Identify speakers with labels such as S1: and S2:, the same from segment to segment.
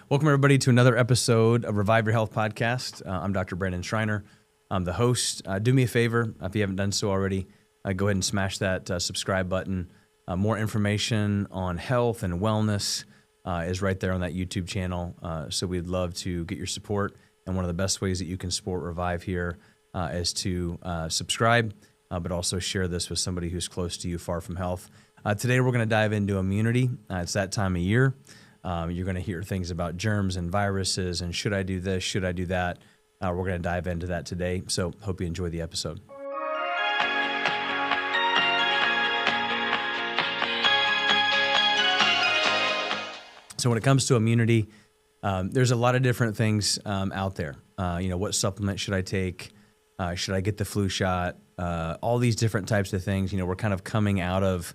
S1: Welcome, everybody, to another episode of Revive Your Health Podcast. I'm Dr. Brandon Schreiner. I'm the host. Do me a favor, if you haven't done so already, go ahead and smash that subscribe button. More information on health and wellness is right there on that YouTube channel. So we'd love to get your support. And one of the best ways that you can support Revive here is to subscribe, but also share this with somebody who's close to you, far from health. Today, we're going to dive into immunity. It's that time of year. You're going to hear things about germs and viruses and should I do this, should I do that? We're going to dive into that today. So hope you enjoy the episode. So when it comes to immunity, there's a lot of different things out there. What supplement should I take? Should I get the flu shot? All these different types of things. We're kind of coming out of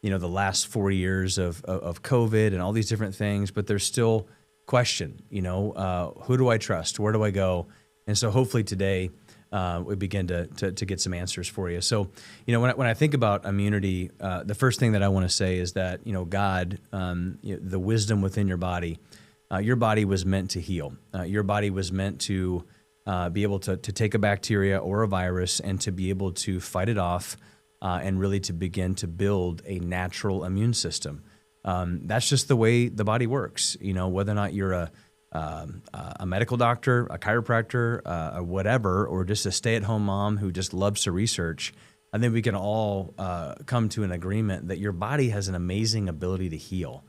S1: the last 4 years of COVID and all these different things, but there's still question, who do I trust? Where do I go? And so hopefully today we begin to get some answers for you. So, when I think about immunity, the first thing that I want to say is that, God, the wisdom within your body was meant to heal. Your body was meant to be able to take a bacteria or a virus and to be able to fight it off and really to begin to build a natural immune system. That's just the way the body works. Whether or not you're a medical doctor, a chiropractor, or whatever, or just a stay-at-home mom who just loves to research, I think we can all come to an agreement that your body has an amazing ability to heal.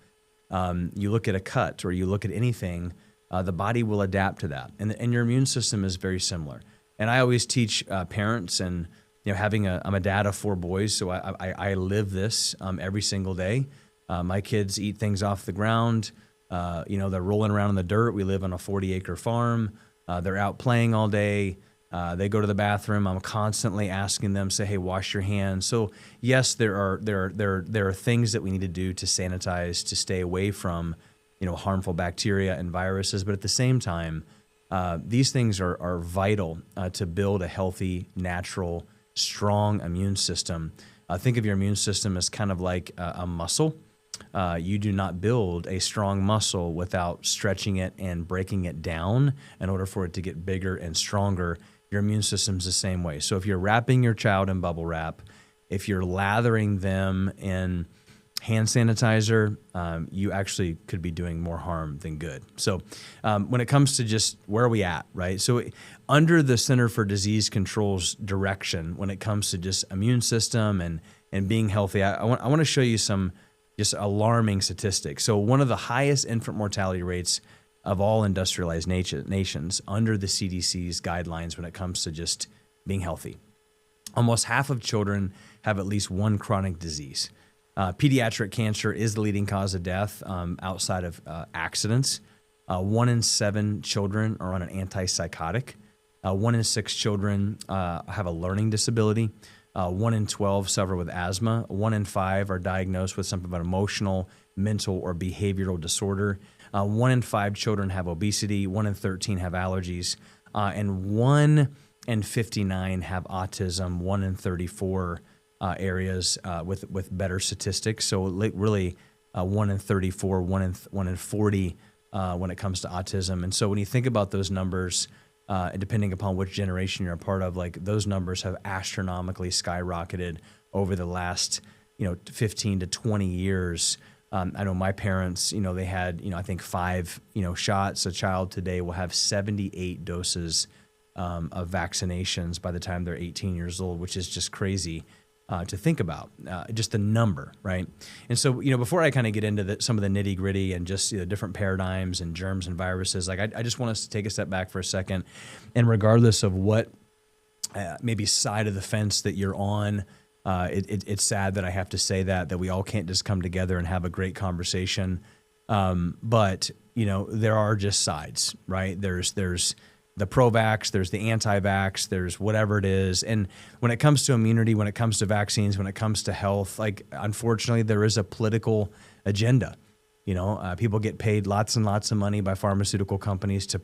S1: You look at a cut or you look at anything, the body will adapt to that. And your immune system is very similar. And I always teach parents and I'm a dad of 4 boys, so I live this every single day. My kids eat things off the ground. They're rolling around in the dirt. We live on a 40-acre farm. They're out playing all day. They go to the bathroom. I'm constantly asking them, say, "Hey, wash your hands." So yes, there are things that we need to do to sanitize, to stay away from harmful bacteria and viruses. But at the same time, these things are vital to build a healthy, natural, strong immune system. Think of your immune system as kind of like a muscle. You do not build a strong muscle without stretching it and breaking it down in order for it to get bigger and stronger. Your immune system's the same way. So if you're wrapping your child in bubble wrap, if you're lathering them in hand sanitizer, you actually could be doing more harm than good. So when it comes to just where are we at, right? So under the Center for Disease Control's direction, when it comes to just immune system and being healthy, I want to show you some just alarming statistics. So one of the highest infant mortality rates of all industrialized nations under the CDC's guidelines when it comes to just being healthy. Almost half of children have at least one chronic disease. Pediatric cancer is the leading cause of death outside of accidents. 1 in 7 children are on an antipsychotic. 1 in 6 children have a learning disability. 1 in 12 suffer with asthma. 1 in 5 are diagnosed with some of an emotional, mental, or behavioral disorder. 1 in 5 children have obesity. 1 in 13 have allergies. And 1 in 59 have autism. 1 in 34 areas with better statistics. So really 1 in 34, 1 in 40 when it comes to autism. And so when you think about those numbers, depending upon which generation you're a part of, like those numbers have astronomically skyrocketed over the last 15 to 20 years. I know my parents, they had I think 5 shots. A child today will have 78 doses of vaccinations by the time they're 18 years old, which is just crazy to think about, just the number, right? And so, before I kind of get into some of the nitty gritty and just different paradigms and germs and viruses, like I just want us to take a step back for a second. And regardless of what maybe side of the fence that you're on, it's sad that I have to say that we all can't just come together and have a great conversation. But there are just sides, right? There's the pro-vax, there's the anti-vax, there's whatever it is. And when it comes to immunity, when it comes to vaccines, when it comes to health, like unfortunately there is a political agenda. People get paid lots and lots of money by pharmaceutical companies to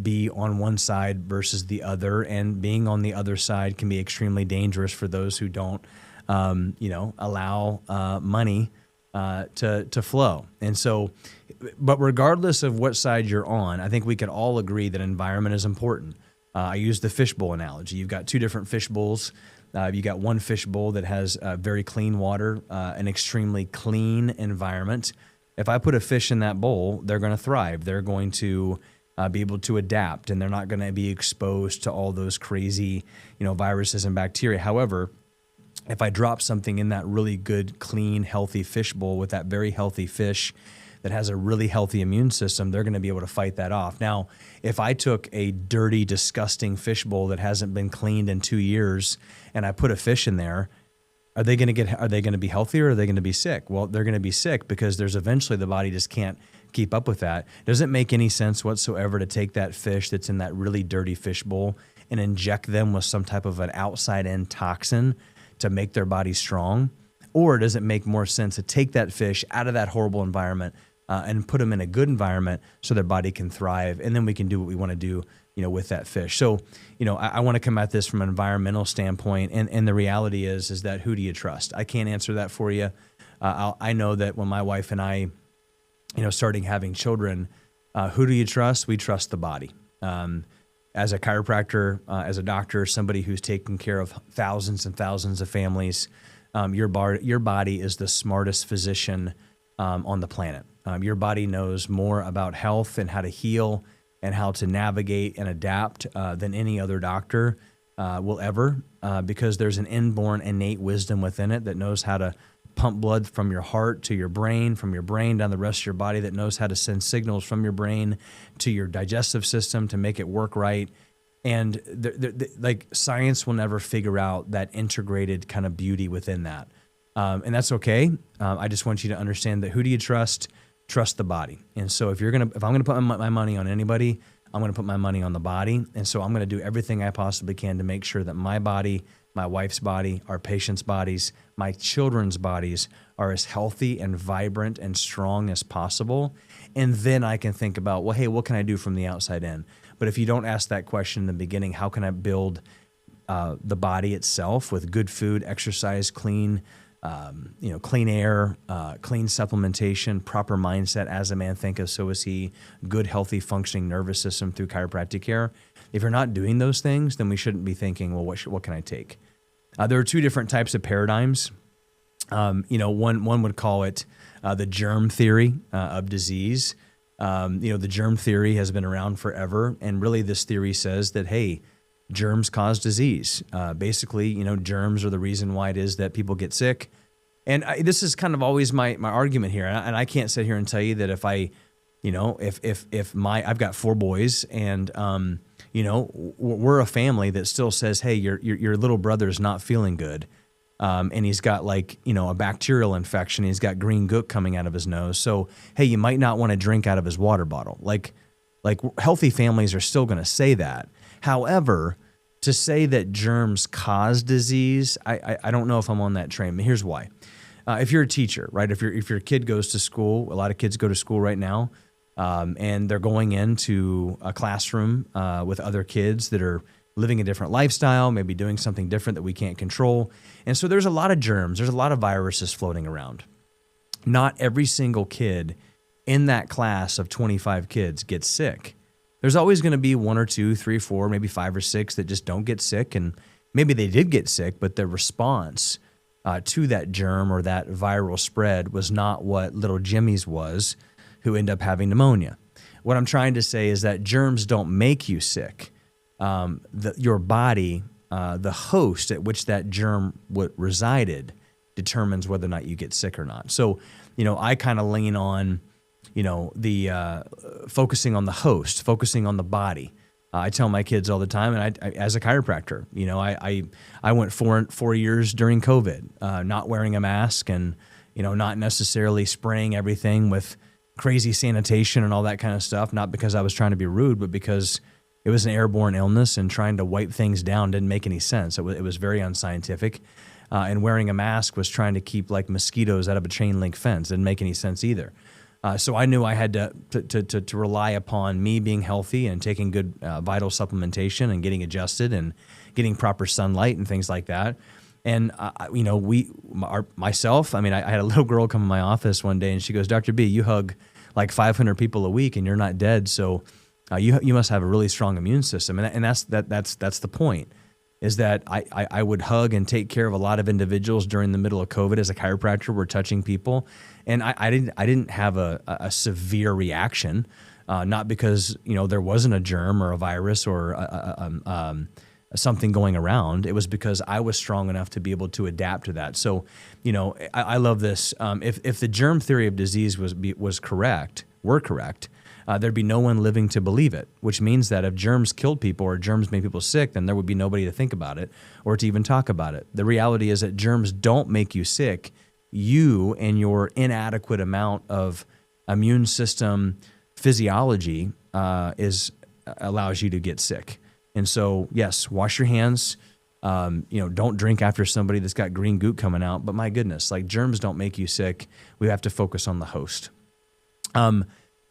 S1: be on one side versus the other. And being on the other side can be extremely dangerous for those who don't, allow money to flow. And so, but regardless of what side you're on, I think we can all agree that environment is important. I use the fishbowl analogy. You've got two different fish bowls. You got one fish bowl that has very clean water, an extremely clean environment. If I put a fish in that bowl, they're going to thrive. They're going to be able to adapt, and they're not going to be exposed to all those crazy, viruses and bacteria. However, if I drop something in that really good, clean, healthy fish bowl with that very healthy fish that has a really healthy immune system, they're going to be able to fight that off. Now, if I took a dirty, disgusting fish bowl that hasn't been cleaned in 2 years and I put a fish in there, are they going to be healthy, or are they going to be sick? Well, they're going to be sick because there's eventually the body just can't keep up with that. Does it make any sense whatsoever to take that fish that's in that really dirty fish bowl and inject them with some type of an outside-in toxin to make their body strong? Or does it make more sense to take that fish out of that horrible environment and put them in a good environment so their body can thrive, and then we can do what we want to do, with that fish? So, I want to come at this from an environmental standpoint, and the reality is that who do you trust? I can't answer that for you. I know that when my wife and I, starting having children, who do you trust? We trust the body. As a chiropractor, as a doctor, somebody who's taken care of thousands and thousands of families, your body is the smartest physician on the planet. Your body knows more about health and how to heal and how to navigate and adapt than any other doctor will ever, because there's an inborn, innate wisdom within it that knows how to pump blood from your heart to your brain, from your brain down the rest of your body, that knows how to send signals from your brain to your digestive system to make it work right. And like science will never figure out that integrated kind of beauty within that. And that's okay. I just want you to understand that who do you trust? Trust the body. And so if I'm going to put my money on anybody, I'm going to put my money on the body. And so I'm going to do everything I possibly can to make sure that my body, my wife's body, our patients' bodies, my children's bodies are as healthy and vibrant and strong as possible. And then I can think about, well, hey, what can I do from the outside in? But if you don't ask that question in the beginning, how can I build the body itself with good food, exercise, clean air, clean supplementation, proper mindset, as a man thinketh, so is he, good, healthy, functioning nervous system through chiropractic care. If you're not doing those things, then we shouldn't be thinking, well, what can I take? There are two different types of paradigms. One would call it the germ theory of disease. The germ theory has been around forever, and really this theory says that, hey, germs cause disease. Basically, germs are the reason why it is that people get sick. And this is kind of always my argument here. And I can't sit here and tell you that if I've got 4 boys and, we're a family that still says, hey, your little brother's not feeling good. And he's got a bacterial infection. He's got green gook coming out of his nose. So, hey, you might not want to drink out of his water bottle. Like healthy families are still going to say that. However, to say that germs cause disease, I don't know if I'm on that train. Here's why. If you're a teacher, right? If your kid goes to school, a lot of kids go to school right now, and they're going into a classroom with other kids that are living a different lifestyle, maybe doing something different that we can't control. And so there's a lot of germs, there's a lot of viruses floating around. Not every single kid in that class of 25 kids gets sick. There's always going to be 1 or 2, 3, 4, maybe 5 or 6 that just don't get sick. And maybe they did get sick, but their response to that germ or that viral spread was not what little Jimmy's was, who ended up having pneumonia. What I'm trying to say is that germs don't make you sick. Your body, the host at which that germ resided, determines whether or not you get sick or not. So, I kind of lean on the focusing on the host, focusing on the body. I tell my kids all the time, and I as a chiropractor, I went 4 years during COVID, not wearing a mask and, not necessarily spraying everything with crazy sanitation and all that kind of stuff, not because I was trying to be rude, but because it was an airborne illness and trying to wipe things down didn't make any sense. It was very unscientific. And wearing a mask was trying to keep mosquitoes out of a chain link fence. Didn't make any sense either. So I knew I had to rely upon me being healthy and taking good vital supplementation and getting adjusted and getting proper sunlight and things like that. And, myself, I mean, I had a little girl come in my office one day and she goes, Dr. B, you hug like 500 people a week and you're not dead. So you must have a really strong immune system. And that's the point, is that I would hug and take care of a lot of individuals during the middle of COVID as a chiropractor. We're touching people. And I didn't have a severe reaction, not because, there wasn't a germ or a virus or something going around. It was because I was strong enough to be able to adapt to that. So, I love this. If the germ theory of disease were correct, there'd be no one living to believe it, which means that if germs killed people or germs made people sick, then there would be nobody to think about it or to even talk about it. The reality is that germs don't make you sick. You and your inadequate amount of immune system physiology allows you to get sick. And so, yes, wash your hands. Don't drink after somebody that's got green goop coming out. But my goodness, like, germs don't make you sick. We have to focus on the host.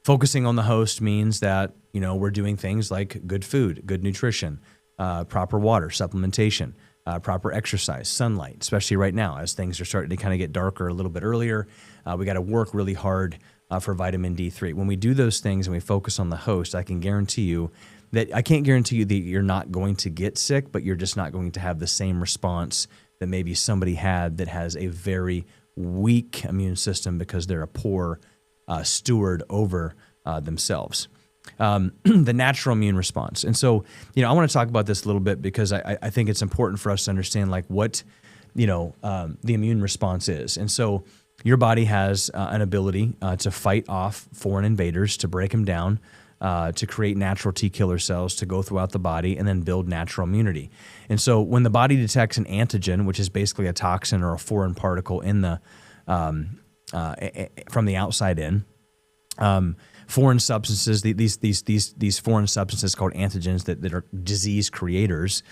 S1: Focusing on the host means that, we're doing things like good food, good nutrition, proper water, supplementation, proper exercise, sunlight, especially right now as things are starting to kind of get darker a little bit earlier. We got to work really hard for vitamin D3. When we do those things and we focus on the host, I can't guarantee you that you're not going to get sick, but you're just not going to have the same response that maybe somebody had that has a very weak immune system because they're a poor steward over themselves. The natural immune response. And so, I want to talk about this a little bit because I think it's important for us to understand like what, the immune response is. And so your body has an ability to fight off foreign invaders, to break them down, to create natural T killer cells to go throughout the body and then build natural immunity. And so when the body detects an antigen, which is basically a toxin or a foreign particle in the from the outside in, foreign substances, these foreign substances called antigens that are disease creators,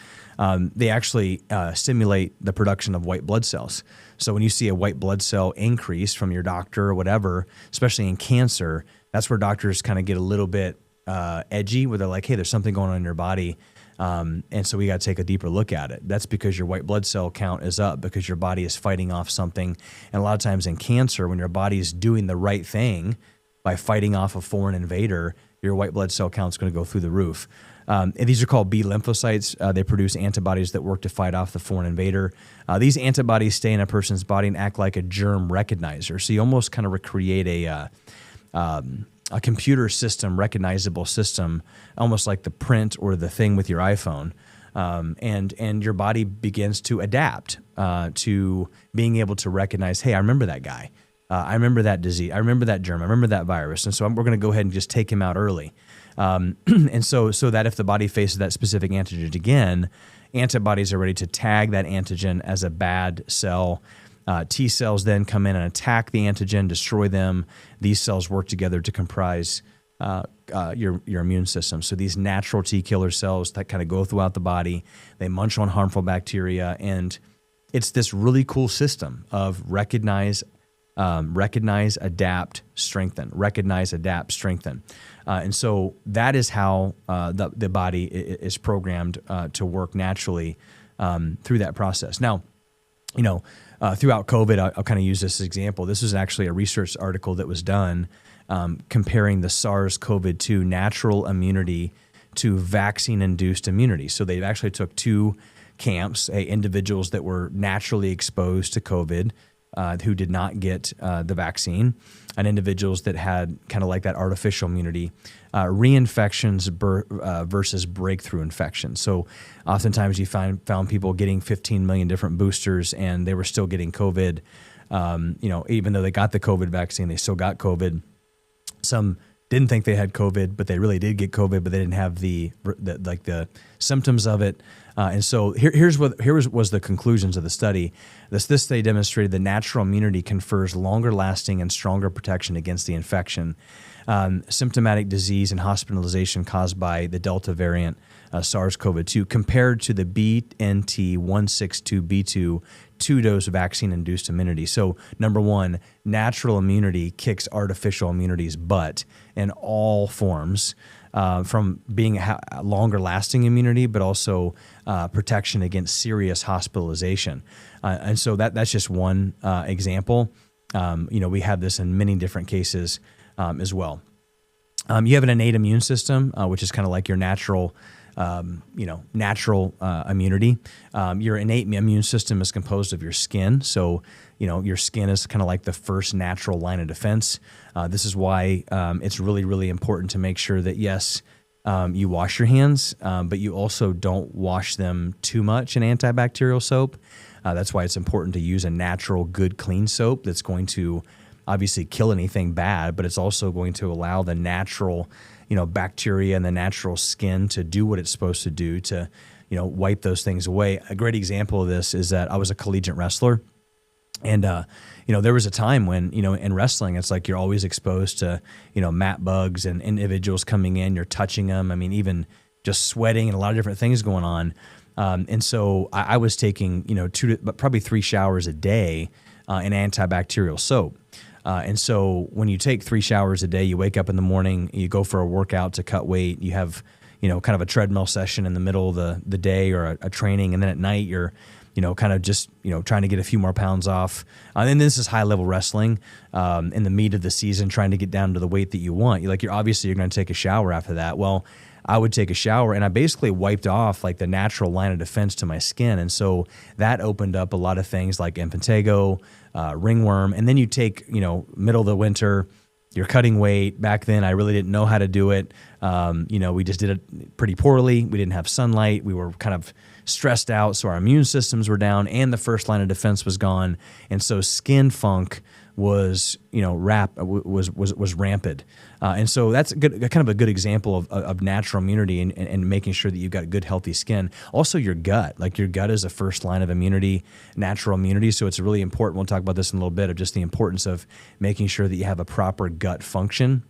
S1: they actually stimulate the production of white blood cells. So when you see a white blood cell increase from your doctor or whatever, especially in cancer, that's where doctors kind of get a little bit edgy, where they're like, hey, there's something going on in your body. And so we got to take a deeper look at it. That's because your white blood cell count is up because your body is fighting off something. And a lot of times in cancer, when your body is doing the right thing by fighting off a foreign invader, your white blood cell count is going to go through the roof. And these are called B lymphocytes. They produce antibodies that work to fight off the foreign invader. These antibodies stay in a person's body and act like a germ recognizer. So you almost kind of recreate a computer system, recognizable system, almost like the print or the thing with your iPhone. And your body begins to adapt to being able to recognize, hey, I remember that guy. I remember that disease. I remember that germ. I remember that virus. And so we're going to go ahead and just take him out early. And so that if the body faces that specific antigen again, antibodies are ready to tag that antigen as a bad cell. T cells then come in and attack the antigen, destroy them. These cells work together to comprise your immune system. So these natural T killer cells that kind of go throughout the body, they munch on harmful bacteria. And it's this really cool system of recognize, adapt, strengthen, recognize, adapt, strengthen. And so that is how the body is programmed to work naturally through that process. Now, throughout COVID, I'll kind of use this example. This is actually a research article that was done comparing the SARS-CoV-2 natural immunity to vaccine-induced immunity. So they actually took two camps, individuals that were naturally exposed to COVID who did not get the vaccine, and individuals that had kind of like that artificial immunity, reinfections versus breakthrough infections. So oftentimes you found people getting 15 million different boosters and they were still getting COVID. Even though they got the COVID vaccine, they still got COVID. Some didn't think they had COVID, but they really did get COVID, but they didn't have the symptoms of it. And so here was the conclusions of the study. This study demonstrated that natural immunity confers longer lasting and stronger protection against the infection. Symptomatic disease and hospitalization caused by the Delta variant SARS-CoV-2 compared to the BNT162b2 two-dose vaccine-induced immunity. So number one, natural immunity kicks artificial immunity's butt in all forms. from being longer lasting immunity, but also protection against serious hospitalization. And so that's just one example. We have this in many different cases as well. You have an innate immune system, which is kind of like your natural immunity. Your innate immune system is composed of your skin. So, your skin is kind of like the first natural line of defense. This is why it's really, really important to make sure that, yes, you wash your hands, but you also don't wash them too much in antibacterial soap. That's why it's important to use a natural, good, clean soap that's going to obviously kill anything bad, but it's also going to allow the natural bacteria and the natural skin to do what it's supposed to do to, wipe those things away. A great example of this is that I was a collegiate wrestler. And, there was a time when, in wrestling, it's like you're always exposed to, mat bugs and individuals coming in, you're touching them. I mean, even just sweating and a lot of different things going on. And so I was taking, probably 3 showers a day in antibacterial soap. And so when you take 3 showers a day, you wake up in the morning, you go for a workout to cut weight, you have, kind of a treadmill session in the middle of the day or a training. And then at night you're, kind of just, trying to get a few more pounds off. And this is high level wrestling in the meat of the season, trying to get down to the weight that you want. You're going to take a shower after that. Well, I would take a shower and I basically wiped off like the natural line of defense to my skin. And so that opened up a lot of things like impetigo, ringworm. And then you take, middle of the winter, you're cutting weight. Back then, I really didn't know how to do it. We just did it pretty poorly. We didn't have sunlight. We were kind of stressed out. So our immune systems were down and the first line of defense was gone. And so skin funk was, was rampant. And so that's kind of a good example of natural immunity and making sure that you've got good, healthy skin. Also your gut, like your gut is a first line of immunity, natural immunity. So it's really important. We'll talk about this in a little bit of just the importance of making sure that you have a proper gut function.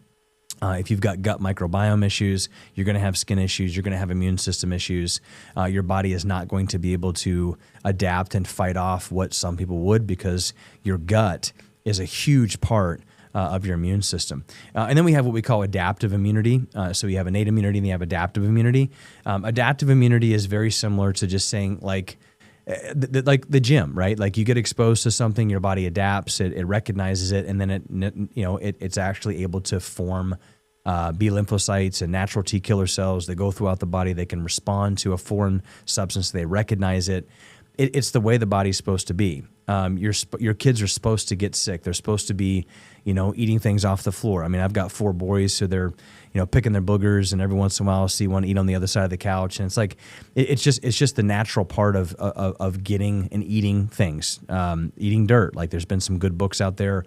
S1: If you've got gut microbiome issues, you're going to have skin issues, you're going to have immune system issues. Your body is not going to be able to adapt and fight off what some people would because your gut is a huge part of your immune system. And then we have what we call adaptive immunity. So you have innate immunity and you have adaptive immunity. Adaptive immunity is very similar to just saying like the gym, right? Like you get exposed to something, your body adapts, it recognizes it, and then it's actually able to form B lymphocytes and natural T killer cells that go throughout the body. They can respond to a foreign substance. They recognize it. It's the way the body's supposed to be. Your kids are supposed to get sick. They're supposed to be, eating things off the floor. I mean, I've got 4 boys, so they're, picking their boogers, and every once in a while I'll see one eat on the other side of the couch. And it's like, it's just the natural part of getting and eating things, eating dirt. Like there's been some good books out there.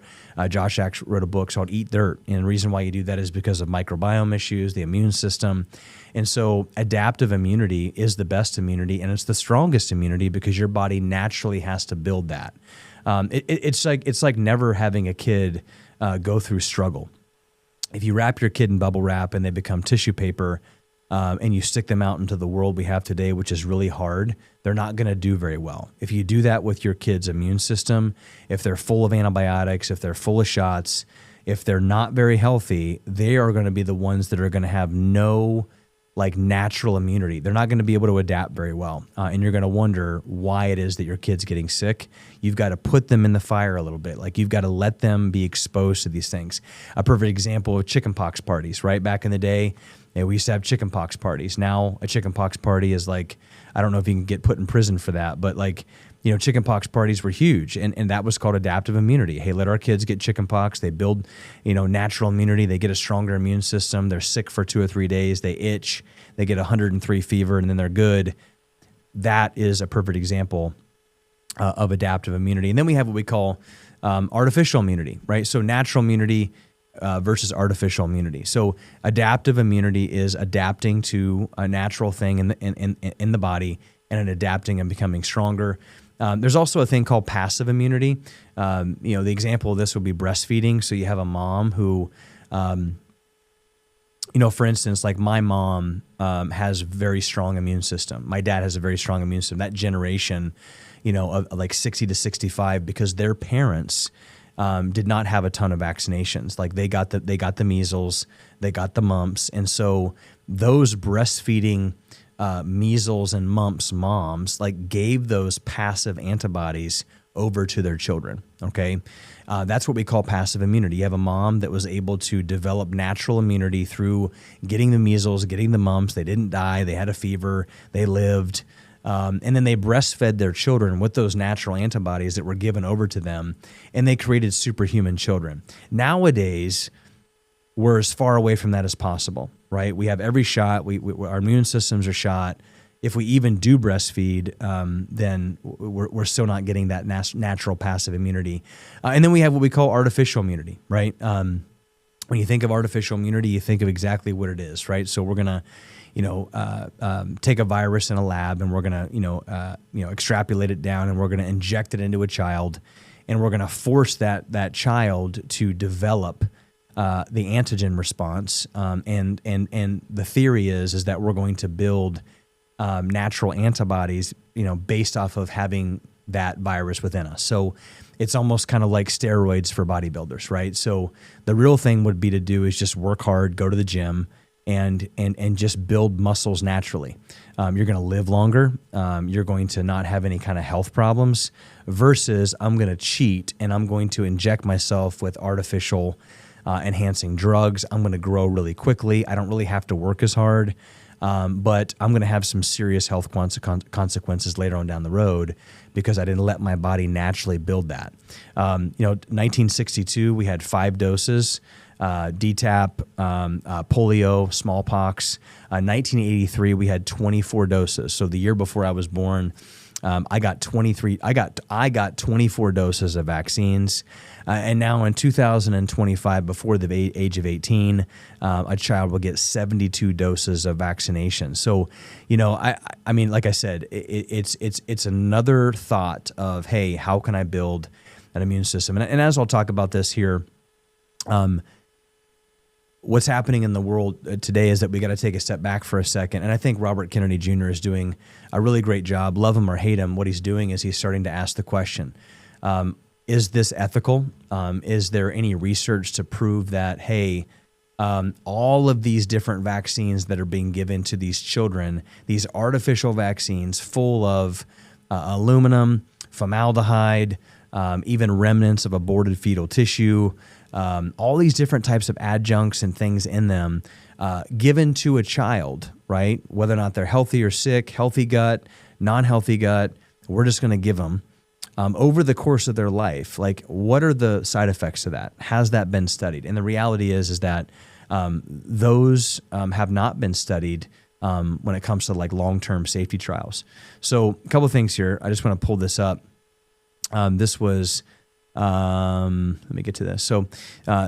S1: Josh Axe wrote a book called Eat Dirt. And the reason why you do that is because of microbiome issues, the immune system. And so adaptive immunity is the best immunity, and it's the strongest immunity because your body naturally has to build that. It's like never having a kid go through struggle. If you wrap your kid in bubble wrap and they become tissue paper, and you stick them out into the world we have today, which is really hard, they're not going to do very well. If you do that with your kid's immune system, if they're full of antibiotics, if they're full of shots, if they're not very healthy, they are going to be the ones that are going to have no natural immunity. They're not going to be able to adapt very well. And you're going to wonder why it is that your kid's getting sick. You've got to put them in the fire a little bit. Like you've got to let them be exposed to these things. A perfect example of chickenpox parties, right? Back in the day, we used to have chickenpox parties. Now a chickenpox party is like, I don't know if you can get put in prison for that, but chickenpox parties were huge, and that was called adaptive immunity. Hey, let our kids get chickenpox. They build, natural immunity. They get a stronger immune system. They're sick for 2 or 3 days. They itch. They get 103 fever, and then they're good. That is a perfect example of adaptive immunity. And then we have what we call artificial immunity, right? So natural immunity versus artificial immunity. So adaptive immunity is adapting to a natural thing in the body and adapting and becoming stronger. There's also a thing called passive immunity. The example of this would be breastfeeding. So you have a mom who, for instance, like my mom has a very strong immune system. My dad has a very strong immune system. That generation, of like 60 to 65, because their parents did not have a ton of vaccinations. Like they got the measles, they got the mumps, and so those breastfeeding measles and mumps moms like gave those passive antibodies over to their children. Okay, that's what we call passive immunity. You have a mom that was able to develop natural immunity through getting the measles, getting the mumps. They didn't die. They had a fever. They lived. And then they breastfed their children with those natural antibodies that were given over to them, and they created superhuman children. Nowadays, we're as far away from that as possible, right? We have every shot. Our immune systems are shot. If we even do breastfeed, then we're still not getting that natural passive immunity. And then we have what we call artificial immunity, right? When you think of artificial immunity, you think of exactly what it is, right? So we're gonna, take a virus in a lab, and we're gonna, extrapolate it down, and we're gonna inject it into a child, and we're gonna force that child to develop the antigen response. And the theory is that we're going to build natural antibodies, based off of having that virus within us. So it's almost kind of like steroids for bodybuilders, right? So the real thing would be to do is just work hard, go to the gym, and just build muscles naturally. You're going to live longer. You're going to not have any kind of health problems versus I'm going to cheat and I'm going to inject myself with artificial enhancing drugs. I'm going to grow really quickly. I don't really have to work as hard. But I'm going to have some serious health consequences later on down the road because I didn't let my body naturally build that. 1962, we had 5 doses, DTaP, polio, smallpox. 1983, we had 24 doses. So the year before I was born, I got 24 doses of vaccines. And now in 2025, before the age of 18, a child will get 72 doses of vaccination. So, I mean, like I said, it's another thought of, hey, how can I build an immune system? And as I'll talk about this here, what's happening in the world today is that we got to take a step back for a second. And I think Robert Kennedy Jr. is doing a really great job. Love him or hate him, what he's doing is he's starting to ask the question, is this ethical? Is there any research to prove that, hey, all of these different vaccines that are being given to these children, these artificial vaccines full of aluminum, formaldehyde, even remnants of aborted fetal tissue, all these different types of adjuncts and things in them, given to a child, right? Whether or not they're healthy or sick, healthy gut, non-healthy gut, we're just going to give them over the course of their life. Like, what are the side effects to that? Has that been studied? And the reality is that those have not been studied when it comes to like long-term safety trials. So a couple of things here. I just want to pull this up. This was, let me get to this. So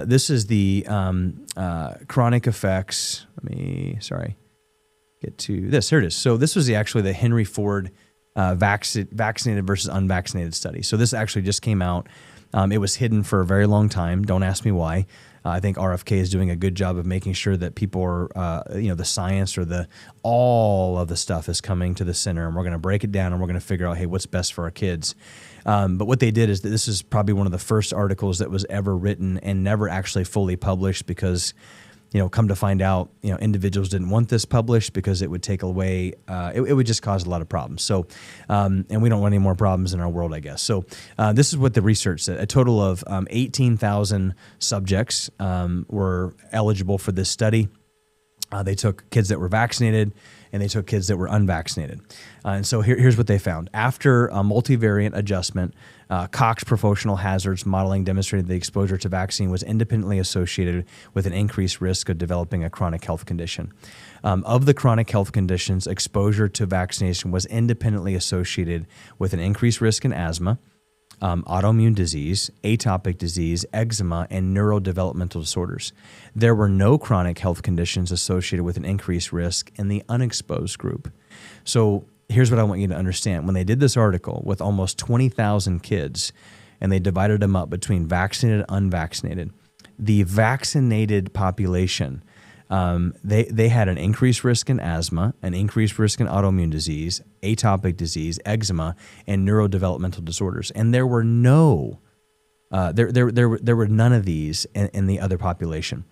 S1: this is the chronic effects. Get to this. Here it is. So this was actually the Henry Ford vaccinated versus unvaccinated study. So this actually just came out. It was hidden for a very long time. Don't ask me why. I think RFK is doing a good job of making sure that people are, the science or all of the stuff is coming to the center, and we're going to break it down and we're going to figure out, hey, what's best for our kids. But what they did is that this is probably one of the first articles that was ever written and never actually fully published because, come to find out, individuals didn't want this published because it would take away, it would just cause a lot of problems. So, and we don't want any more problems in our world, I guess. So this is what the research said. A total of 18,000 subjects were eligible for this study. They took kids that were vaccinated and they took kids that were unvaccinated. And so here's what they found. After a multivariate adjustment, Cox proportional hazards modeling demonstrated the exposure to vaccine was independently associated with an increased risk of developing a chronic health condition. Of the chronic health conditions, exposure to vaccination was independently associated with an increased risk in asthma, autoimmune disease, atopic disease, eczema, and neurodevelopmental disorders. There were no chronic health conditions associated with an increased risk in the unexposed group. So here's what I want you to understand. When they did this article with almost 20,000 kids and they divided them up between vaccinated and unvaccinated, the vaccinated population, they had an increased risk in asthma, an increased risk in autoimmune disease, atopic disease, eczema, and neurodevelopmental disorders. And there were no there were none of these in the other population.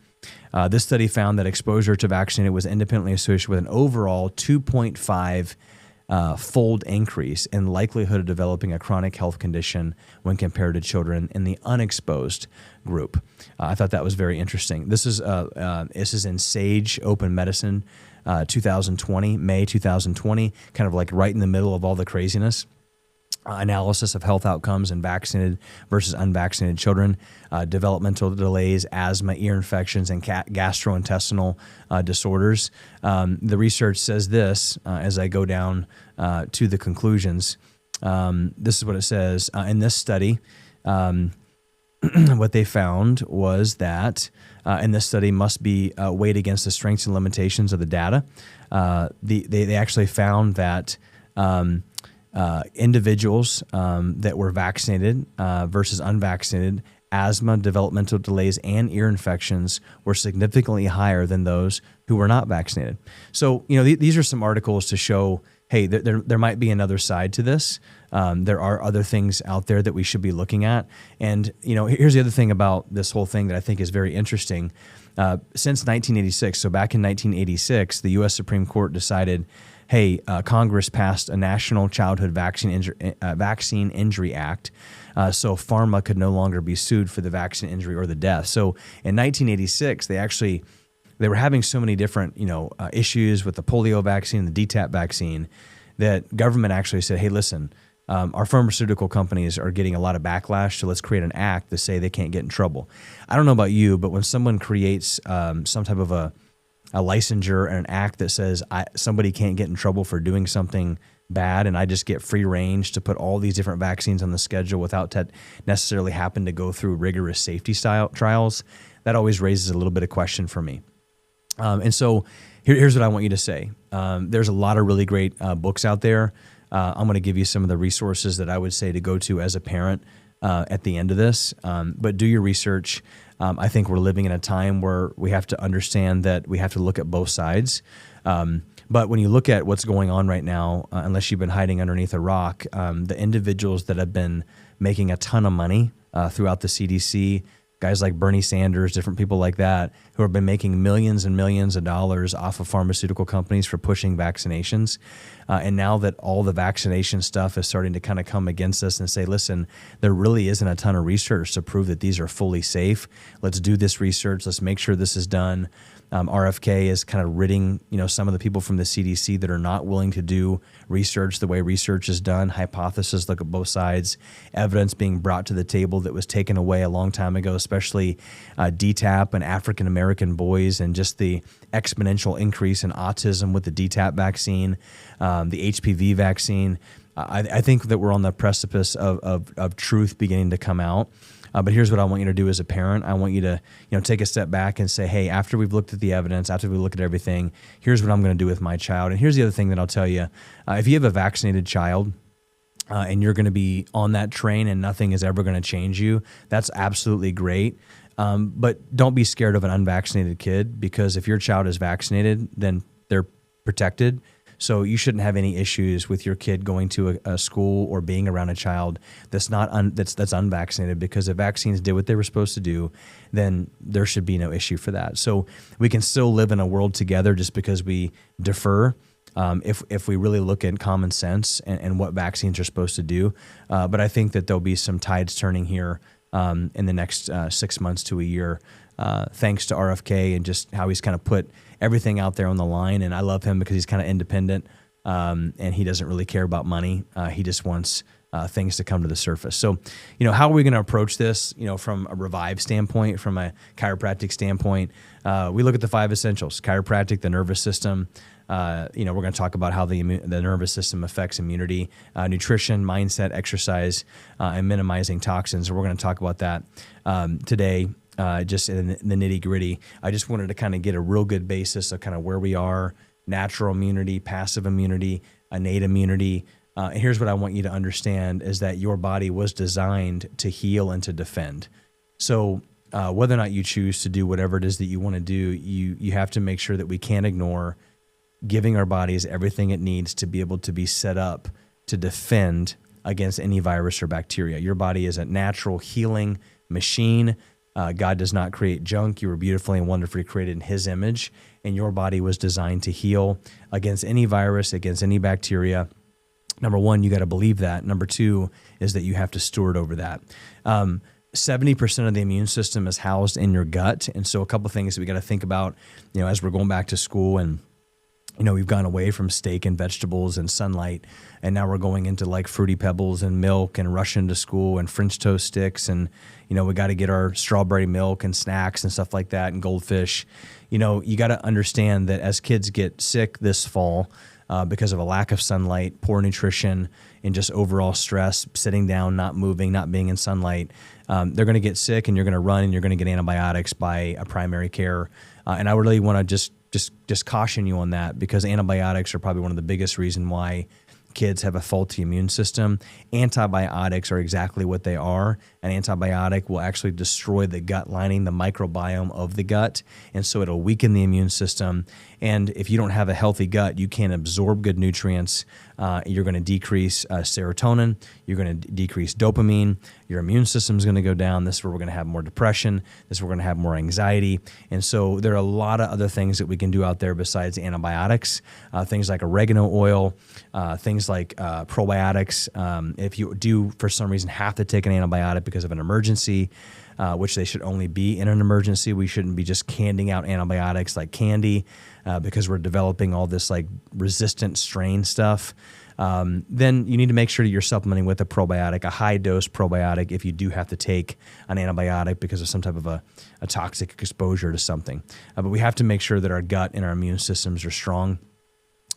S1: This study found that exposure to vaccinated was independently associated with an overall 2.5 fold increase in likelihood of developing a chronic health condition when compared to children in the unexposed group. I thought that was very interesting. This is in Sage Open Medicine, 2020, May 2020, kind of like right in the middle of all the craziness. Analysis of health outcomes in vaccinated versus unvaccinated children, developmental delays, asthma, ear infections, and gastrointestinal disorders. The research says this, as I go down to the conclusions. This is what it says. In this study, what they found was that, and this study must be weighed against the strengths and limitations of the data. They actually found that individuals that were vaccinated versus unvaccinated, asthma, developmental delays, and ear infections were significantly higher than those who were not vaccinated. So, these are some articles to show, hey, there might be another side to this. There are other things out there that we should be looking at. And, here's the other thing about this whole thing that I think is very interesting. Since 1986, so back in 1986, the U.S. Supreme Court decided, hey, Congress passed a National Childhood Vaccine Injury Act, so pharma could no longer be sued for the vaccine injury or the death. So in 1986, they were having so many different issues with the polio vaccine, the DTaP vaccine, that government actually said, hey, listen, our pharmaceutical companies are getting a lot of backlash, so let's create an act to say they can't get in trouble. I don't know about you, but when someone creates some type of a licensure and an act that says somebody can't get in trouble for doing something bad, and I just get free range to put all these different vaccines on the schedule without necessarily having to go through rigorous safety trials, that always raises a little bit of question for me. And so here's what I want you to say. There's a lot of really great books out there. I'm going to give you some of the resources that I would say to go to as a parent at the end of this, but do your research. I think we're living in a time where we have to understand that we have to look at both sides. But when you look at what's going on right now, unless you've been hiding underneath a rock, the individuals that have been making a ton of money throughout the CDC, guys like Bernie Sanders, different people like that, who have been making millions and millions of dollars off of pharmaceutical companies for pushing vaccinations. And now that all the vaccination stuff is starting to kind of come against us and say, listen, there really isn't a ton of research to prove that these are fully safe. Let's do this research. Let's make sure this is done. RFK is kind of ridding, some of the people from the CDC that are not willing to do research the way research is done. Hypothesis, look at both sides. Evidence being brought to the table that was taken away a long time ago, especially DTaP and African American boys, and just the exponential increase in autism with the DTaP vaccine, the HPV vaccine. I think that we're on the precipice of truth beginning to come out. But here's what I want you to do as a parent. I want you to, take a step back and say, hey, after we've looked at the evidence, after we look at everything, here's what I'm going to do with my child. And here's the other thing that I'll tell you. If you have a vaccinated child and you're going to be on that train and nothing is ever going to change you, that's absolutely great. But don't be scared of an unvaccinated kid, because if your child is vaccinated, then they're protected. So you shouldn't have any issues with your kid going to a school or being around a child that's not that's unvaccinated, because if vaccines did what they were supposed to do, then there should be no issue for that. So we can still live in a world together just because we defer. If we really look at common sense and what vaccines are supposed to do. But I think that there'll be some tides turning here in the next 6 months to a year, thanks to RFK and just how he's kind of put everything out there on the line. And I love him because he's kind of independent, and he doesn't really care about money. He just wants things to come to the surface. So, how are we going to approach this, from a Revive standpoint, from a chiropractic standpoint? We look at the 5 essentials: chiropractic, the nervous system. We're going to talk about how the nervous system affects immunity, nutrition, mindset, exercise, and minimizing toxins. We're going to talk about that today. Just in the nitty gritty. I just wanted to kind of get a real good basis of kind of where we are: natural immunity, passive immunity, innate immunity. And here's what I want you to understand is that your body was designed to heal and to defend. So whether or not you choose to do whatever it is that you want to do, you have to make sure that we can't ignore giving our bodies everything it needs to be able to be set up to defend against any virus or bacteria. Your body is a natural healing machine. God does not create junk. You were beautifully and wonderfully created in his image, and your body was designed to heal against any virus, against any bacteria. Number one, you got to believe that. Number two is that you have to steward over that. 70% of the immune system is housed in your gut. And so a couple of things that we got to think about, as we're going back to school, and we've gone away from steak and vegetables and sunlight, and now we're going into like Fruity Pebbles and milk and rushing to school and French toast sticks. And, we got to get our strawberry milk and snacks and stuff like that and goldfish. You got to understand that as kids get sick this fall, because of a lack of sunlight, poor nutrition, and just overall stress, sitting down, not moving, not being in sunlight, they're going to get sick, and you're going to run, and you're going to get antibiotics by a primary care. And I really want to just caution you on that, because antibiotics are probably one of the biggest reason why kids have a faulty immune system. Antibiotics are exactly what they are. An antibiotic will actually destroy the gut lining, the microbiome of the gut, and so it'll weaken the immune system. And if you don't have a healthy gut, you can't absorb good nutrients. You're going to decrease serotonin. You're going to decrease dopamine. Your immune system is going to go down. This is where we're going to have more depression. This is where we're going to have more anxiety. And so there are a lot of other things that we can do out there besides antibiotics, things like oregano oil, things like probiotics. If you do, for some reason, have to take an antibiotic because of an emergency, which they should only be in an emergency. We shouldn't be just handing out antibiotics like candy because we're developing all this like resistant strain stuff. Then you need to make sure that you're supplementing with a probiotic, a high-dose probiotic, if you do have to take an antibiotic because of some type of a toxic exposure to something. But we have to make sure that our gut and our immune systems are strong.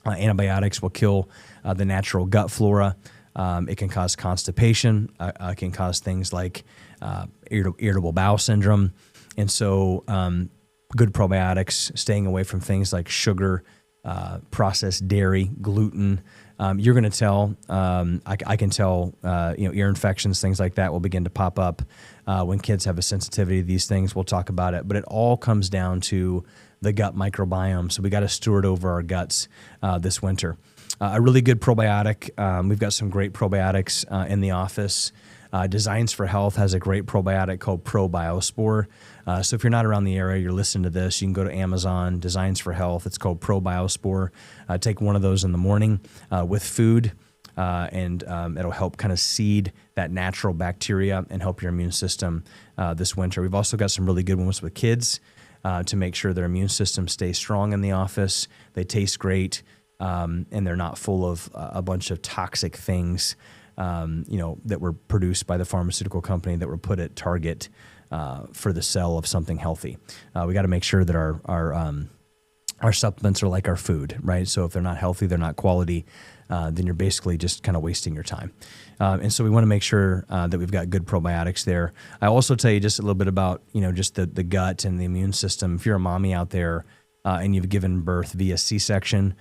S1: Antibiotics will kill the natural gut flora. It can cause constipation. It can cause things like irritable bowel syndrome. And so good probiotics, staying away from things like sugar, processed dairy, gluten. You're going to tell, I can tell, ear infections, things like that will begin to pop up when kids have a sensitivity to these things. We'll talk about it. But it all comes down to the gut microbiome. So we got to steward over our guts this winter. A really good probiotic. We've got some great probiotics in the office. Designs for Health has a great probiotic called ProBiospore. So if you're not around the area, you're listening to this, you can go to Amazon, Designs for Health. It's called ProBiospore. Take one of those in the morning with food, and it'll help kind of seed that natural bacteria and help your immune system this winter. We've also got some really good ones with kids to make sure their immune system stays strong in the office. They taste great, and they're not full of a bunch of toxic things that were produced by the pharmaceutical company that were put at target for the sale of something healthy. We got to make sure that our supplements are like our food, right? So if they're not healthy, they're not quality, then you're basically just kind of wasting your time. And so we want to make sure that we've got good probiotics there. I also tell you just a little bit about, just the gut and the immune system. If you're a mommy out there and you've given birth via C-section,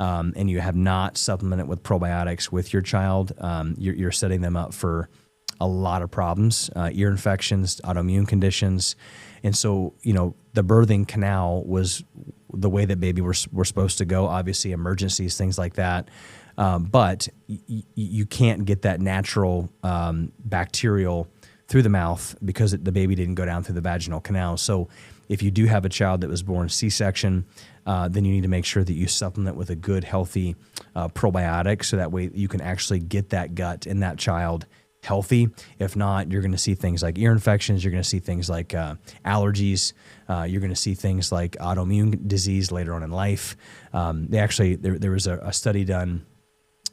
S1: and you have not supplemented with probiotics with your child, you're setting them up for a lot of problems, ear infections, autoimmune conditions. And so, the birthing canal was the way that baby were supposed to go, obviously emergencies, things like that. But you can't get that natural bacterial through the mouth because the baby didn't go down through the vaginal canal. So if you do have a child that was born C-section, then you need to make sure that you supplement with a good, healthy probiotic so that way you can actually get that gut in that child healthy. If not, you're going to see things like ear infections. You're going to see things like allergies. You're going to see things like autoimmune disease later on in life. There was a study done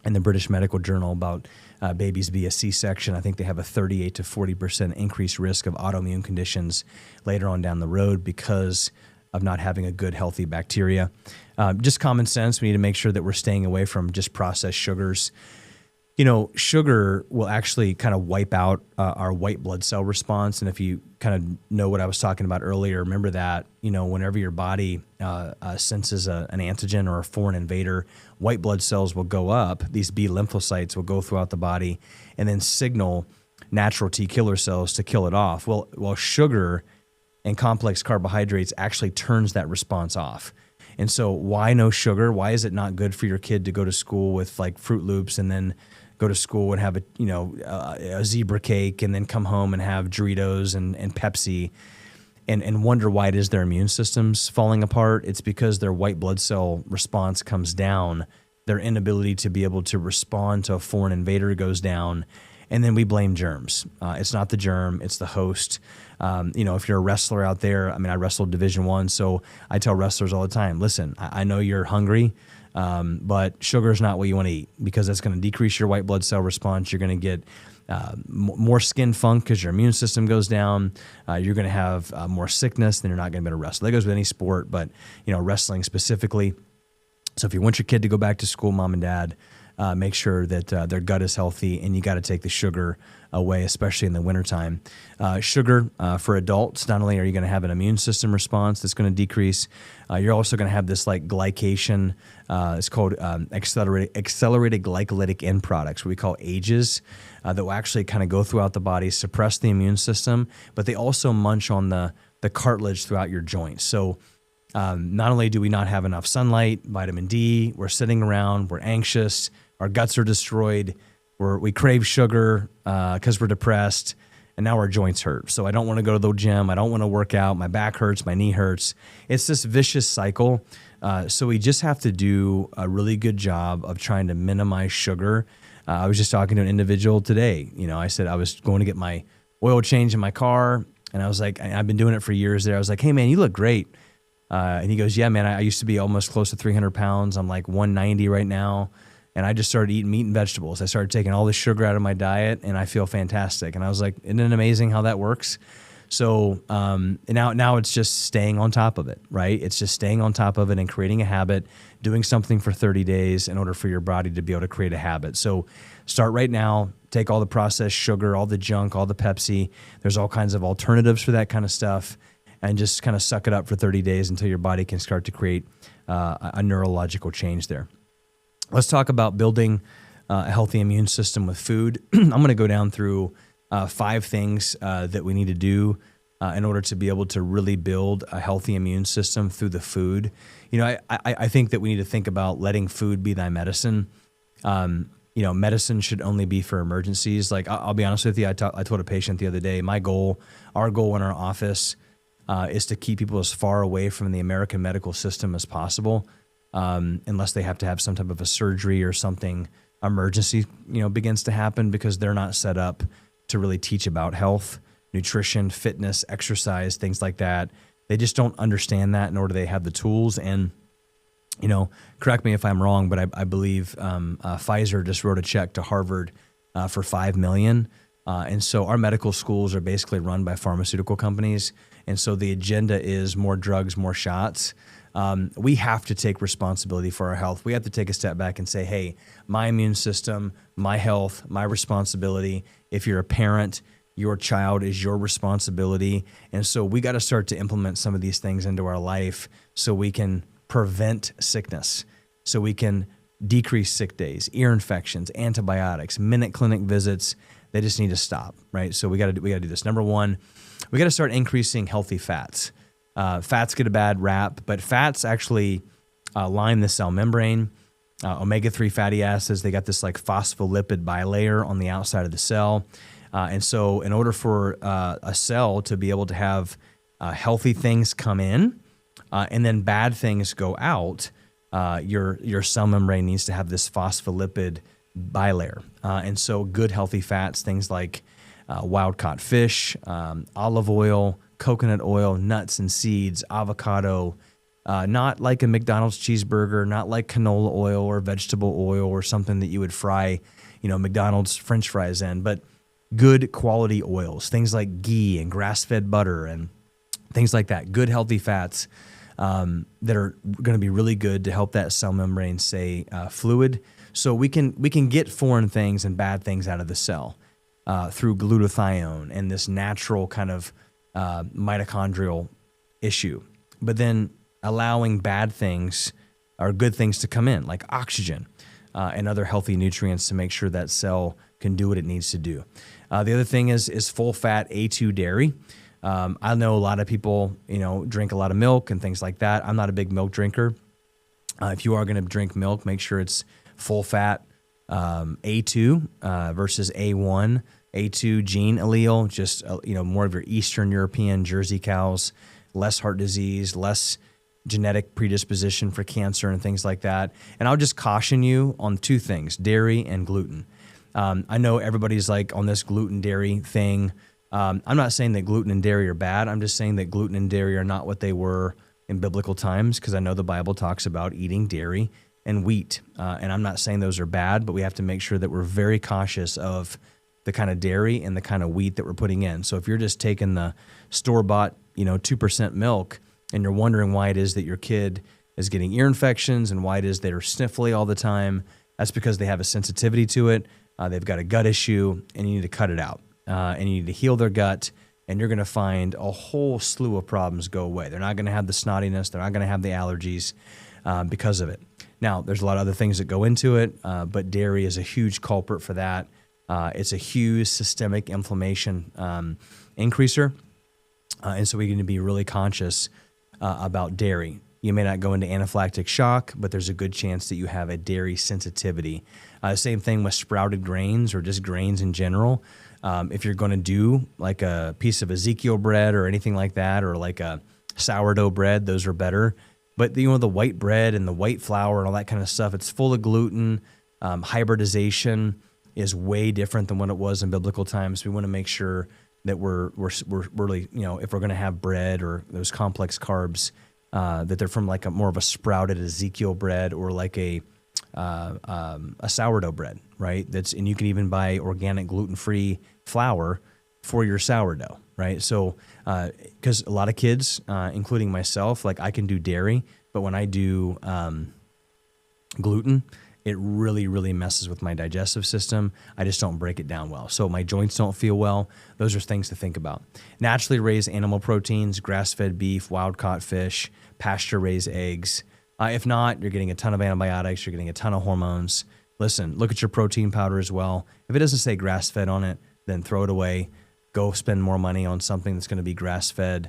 S1: in the British Medical Journal about babies via C-section. I think they have a 38 to 40% increased risk of autoimmune conditions later on down the road because of not having a good, healthy bacteria. Just common sense. We need to make sure that we're staying away from just processed sugars. Sugar will actually kind of wipe out our white blood cell response. And if you kind of know what I was talking about earlier, remember that, whenever your body senses an antigen or a foreign invader, white blood cells will go up. These B lymphocytes will go throughout the body and then signal natural T killer cells to kill it off. Well, sugar and complex carbohydrates actually turns that response off. And so why no sugar? Why is it not good for your kid to go to school with like Fruit Loops and then go to school and have a zebra cake and then come home and have Doritos and Pepsi and wonder why it is their immune system's falling apart. It's because their white blood cell response comes down. Their inability to be able to respond to a foreign invader goes down. And then we blame germs. It's not the germ, it's the host. If you're a wrestler out there, I wrestled Division I, so I tell wrestlers all the time, listen, I know you're hungry, but sugar is not what you want to eat because that's going to decrease your white blood cell response. You're going to get more skin funk because your immune system goes down. You're going to have more sickness, then you're not going to be able to wrestle. That goes with any sport, but wrestling specifically. So if you want your kid to go back to school, mom and dad, make sure that their gut is healthy, and you got to take the sugar away, especially in the wintertime. Sugar for adults, not only are you going to have an immune system response that's going to decrease, you're also going to have this like glycation. It's called accelerated glycolytic end products, what we call AGEs, that will actually kind of go throughout the body, suppress the immune system, but they also munch on the cartilage throughout your joints. So not only do we not have enough sunlight, vitamin D, we're sitting around, we're anxious, our guts are destroyed, we crave sugar because we're depressed, and now our joints hurt. So I don't want to go to the gym. I don't want to work out. My back hurts. My knee hurts. It's this vicious cycle. So we just have to do a really good job of trying to minimize sugar. I was just talking to an individual today. I said I was going to get my oil change in my car, and I was like, I've been doing it for years there. I was like, hey, man, you look great. And he goes, yeah, man, I used to be almost close to 300 pounds. I'm like 190 right now. And I just started eating meat and vegetables. I started taking all the sugar out of my diet, and I feel fantastic. And I was like, isn't it amazing how that works? So now it's just staying on top of it, right? It's just staying on top of it and creating a habit, doing something for 30 days in order for your body to be able to create a habit. So start right now, take all the processed sugar, all the junk, all the Pepsi. There's all kinds of alternatives for that kind of stuff, and just kind of suck it up for 30 days until your body can start to create a neurological change there. Let's talk about building a healthy immune system with food. I'm going to go down through 5 things that we need to do in order to be able to really build a healthy immune system through the food. I think that we need to think about letting food be thy medicine. Medicine should only be for emergencies. Like I'll be honest with you, I told a patient the other day, our goal in our office is to keep people as far away from the American medical system as possible. Unless they have to have some type of a surgery or something emergency, begins to happen, because they're not set up to really teach about health, nutrition, fitness, exercise, things like that. They just don't understand that, nor do they have the tools. And, correct me if I'm wrong, but I believe Pfizer just wrote a check to Harvard for $5 million. And so our medical schools are basically run by pharmaceutical companies. And so the agenda is more drugs, more shots. We have to take responsibility for our health. We have to take a step back and say, hey, my immune system, my health, my responsibility. If you're a parent, your child is your responsibility. And so we got to start to implement some of these things into our life so we can prevent sickness, so we can decrease sick days, ear infections, antibiotics, minute clinic visits. They just need to stop, right? So we got to do this. Number one, we got to start increasing healthy fats. Fats get a bad rap, but fats actually line the cell membrane. Omega-3 fatty acids, they got this like phospholipid bilayer on the outside of the cell. And so in order for a cell to be able to have healthy things come in and then bad things go out, your cell membrane needs to have this phospholipid bilayer. And so good healthy fats, things like wild-caught fish, olive oil, coconut oil, nuts and seeds, avocado, not like a McDonald's cheeseburger, not like canola oil or vegetable oil or something that you would fry, McDonald's French fries in, but good quality oils, things like ghee and grass-fed butter and things like that. Good healthy fats that are going to be really good to help that cell membrane stay fluid, so we can get foreign things and bad things out of the cell through glutathione and this natural kind of mitochondrial issue, but then allowing bad things or good things to come in, like oxygen and other healthy nutrients to make sure that cell can do what it needs to do. The other thing is full fat A2 dairy. I know a lot of people, drink a lot of milk and things like that. I'm not a big milk drinker. If you are going to drink milk, make sure it's full fat, A2 versus A1. A2 gene allele, just more of your Eastern European Jersey cows, less heart disease, less genetic predisposition for cancer and things like that. And I'll just caution you on two things: dairy and gluten. I know everybody's like on this gluten dairy thing. I'm not saying that gluten and dairy are bad. I'm just saying that gluten and dairy are not what they were in biblical times, because I know the Bible talks about eating dairy and wheat. And I'm not saying those are bad, but we have to make sure that we're very cautious of the kind of dairy and the kind of wheat that we're putting in. So if you're just taking the store-bought, 2% milk, and you're wondering why it is that your kid is getting ear infections and why it is they're sniffly all the time, that's because they have a sensitivity to it. They've got a gut issue, and you need to cut it out. And you need to heal their gut, and you're going to find a whole slew of problems go away. They're not going to have the snottiness. They're not going to have the allergies because of it. Now, there's a lot of other things that go into it, but dairy is a huge culprit for that. It's a huge systemic inflammation increaser, and so we need to be really conscious about dairy. You may not go into anaphylactic shock, but there's a good chance that you have a dairy sensitivity. Same thing with sprouted grains or just grains in general. If you're going to do like a piece of Ezekiel bread or anything like that, or like a sourdough bread, those are better. But the white bread and the white flour and all that kind of stuff, it's full of gluten. Hybridization is way different than what it was in biblical times. We want to make sure that we're really, if we're going to have bread or those complex carbs, that they're from like more of a sprouted Ezekiel bread or like a sourdough bread, right? And you can even buy organic gluten-free flour for your sourdough, right? So, because a lot of kids, including myself, like I can do dairy, but when I do gluten, it really, really messes with my digestive system. I just don't break it down well. So my joints don't feel well. Those are things to think about. Naturally raised animal proteins, grass-fed beef, wild-caught fish, pasture-raised eggs. If not, you're getting a ton of antibiotics, you're getting a ton of hormones. Listen, look at your protein powder as well. If it doesn't say grass-fed on it, then throw it away. Go spend more money on something that's going to be grass-fed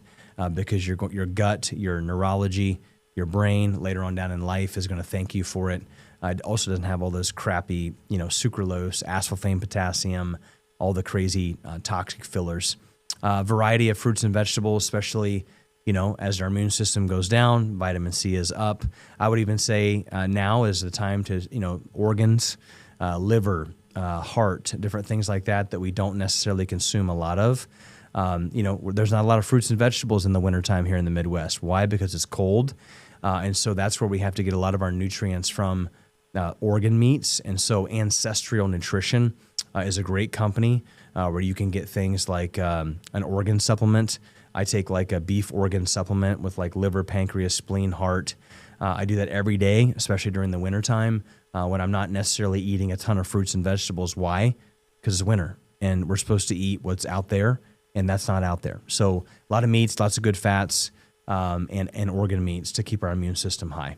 S1: because your gut, your neurology, your brain later on down in life is going to thank you for it. It also doesn't have all those crappy, sucralose, aspartame, potassium, all the crazy toxic fillers. Variety of fruits and vegetables, especially, as our immune system goes down, vitamin C is up. I would even say now is the time to, organs, liver, heart, different things like that we don't necessarily consume a lot of. There's not a lot of fruits and vegetables in the wintertime here in the Midwest. Why? Because it's cold. And so that's where we have to get a lot of our nutrients from organ meats. And so Ancestral Nutrition is a great company where you can get things like an organ supplement. I take like a beef organ supplement with like liver, pancreas, spleen, heart. I do that every day, especially during the wintertime when I'm not necessarily eating a ton of fruits and vegetables. Why? Because it's winter and we're supposed to eat what's out there, and that's not out there. So a lot of meats, lots of good fats, and organ meats to keep our immune system high.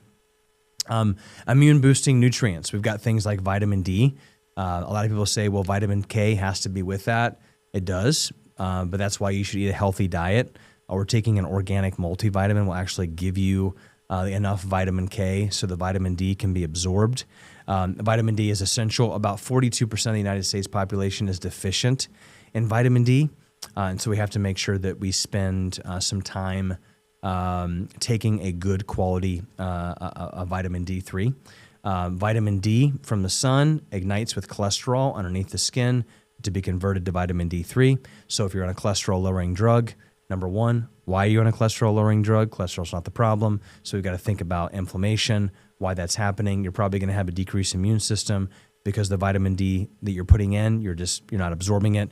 S1: Immune boosting nutrients. We've got things like vitamin D. A lot of people say, well, vitamin K has to be with that. It does, but that's why you should eat a healthy diet. Or taking an organic multivitamin will actually give you enough vitamin K so the vitamin D can be absorbed. Vitamin D is essential. About 42% of the United States population is deficient in vitamin D. And so we have to make sure that we spend some time taking a good quality vitamin D3. Vitamin D from the sun ignites with cholesterol underneath the skin to be converted to vitamin D3. So if you're on a cholesterol-lowering drug, number one, why are you on a cholesterol-lowering drug? Cholesterol's not the problem. So we've got to think about inflammation, why that's happening. You're probably going to have a decreased immune system because the vitamin D that you're putting in, you're not absorbing it.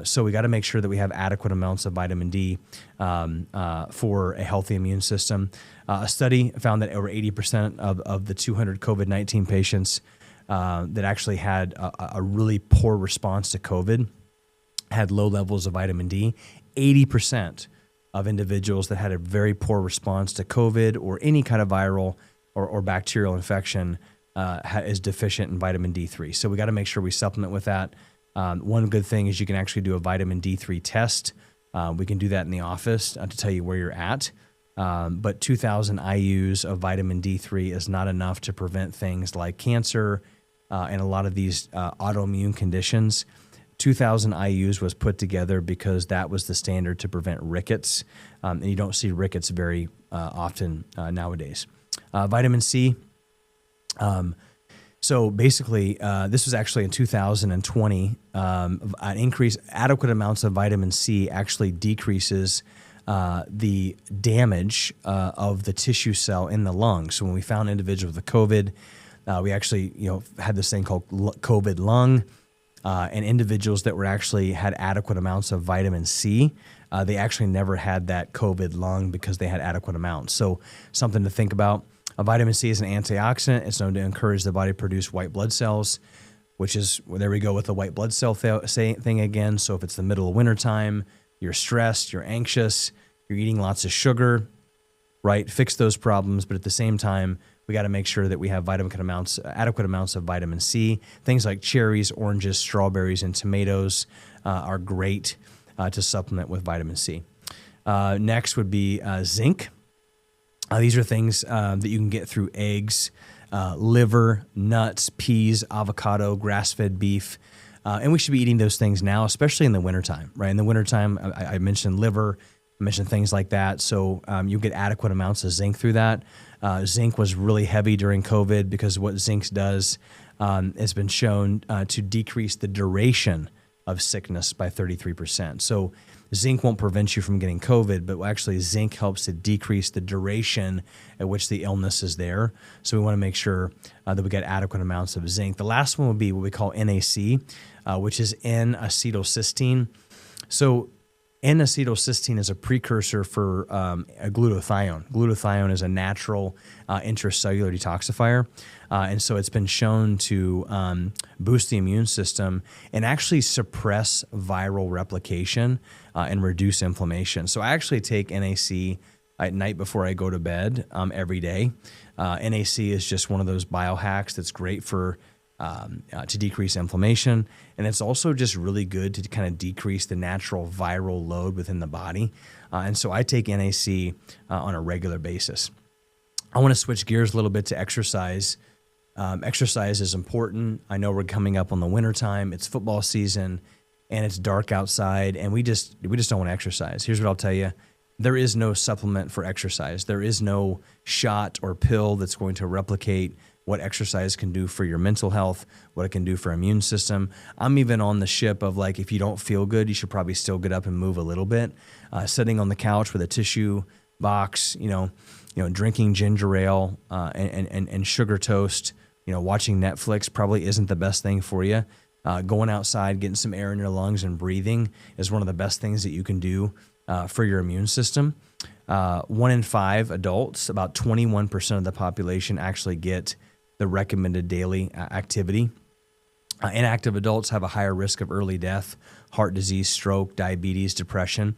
S1: So we got to make sure that we have adequate amounts of vitamin D for a healthy immune system. A study found that over 80% of the 200 COVID-19 patients that actually had a really poor response to COVID had low levels of vitamin D. 80% of individuals that had a very poor response to COVID or any kind of viral or bacterial infection is deficient in vitamin D3. So we got to make sure we supplement with that. One good thing is you can actually do a vitamin D3 test. We can do that in the office to tell you where you're at. But 2,000 IUs of vitamin D3 is not enough to prevent things like cancer, and a lot of these autoimmune conditions. 2,000 IUs was put together because that was the standard to prevent rickets, and you don't see rickets very often nowadays. Vitamin C. So basically, this was actually in 2020. An increase, adequate amounts of vitamin C actually decreases the damage of the tissue cell in the lung. So when we found individuals with COVID, we actually had this thing called COVID lung. And individuals that were actually had adequate amounts of vitamin C, they actually never had that COVID lung because they had adequate amounts. So something to think about. Vitamin C is an antioxidant. It's known to encourage the body to produce white blood cells, which is, well, there we go with the white blood cell thing again. So if it's the middle of wintertime, you're stressed, you're anxious, you're eating lots of sugar, right? Fix those problems. But at the same time, we got to make sure that we have adequate amounts of vitamin C. Things like cherries, oranges, strawberries, and tomatoes are great to supplement with vitamin C. Next would be zinc. These are things that you can get through eggs, liver, nuts, peas, avocado, grass-fed beef. And we should be eating those things now, especially in the wintertime, right? In the wintertime, I mentioned liver, I mentioned things like that. So you get adequate amounts of zinc through that. Zinc was really heavy during COVID because what zinc does has been shown to decrease the duration of sickness by 33%. So zinc won't prevent you from getting COVID, but actually zinc helps to decrease the duration at which the illness is there. So we want to make sure that we get adequate amounts of zinc. The last one would be what we call NAC, which is N-acetylcysteine. So N-acetylcysteine is a precursor for a glutathione. Glutathione is a natural intracellular detoxifier. And so it's been shown to boost the immune system and actually suppress viral replication and reduce inflammation. So I actually take NAC at night before I go to bed every day. NAC is just one of those biohacks that's great for to decrease inflammation. And it's also just really good to kind of decrease the natural viral load within the body. And so I take NAC on a regular basis. I want to switch gears a little bit to exercise. Exercise is important. I know we're coming up on the wintertime. It's football season and it's dark outside and we just don't want to exercise. Here's what I'll tell you. There is no supplement for exercise. There is no shot or pill that's going to replicate what exercise can do for your mental health, what it can do for immune system. I'm even on the ship of like, if you don't feel good, you should probably still get up and move a little bit. Sitting on the couch with a tissue box, drinking ginger ale and sugar toast, watching Netflix probably isn't the best thing for you. Going outside, getting some air in your lungs and breathing is one of the best things that you can do for your immune system. 1 in 5 adults, about 21% of the population actually get the recommended daily activity. Inactive adults have a higher risk of early death, heart disease, stroke, diabetes, depression.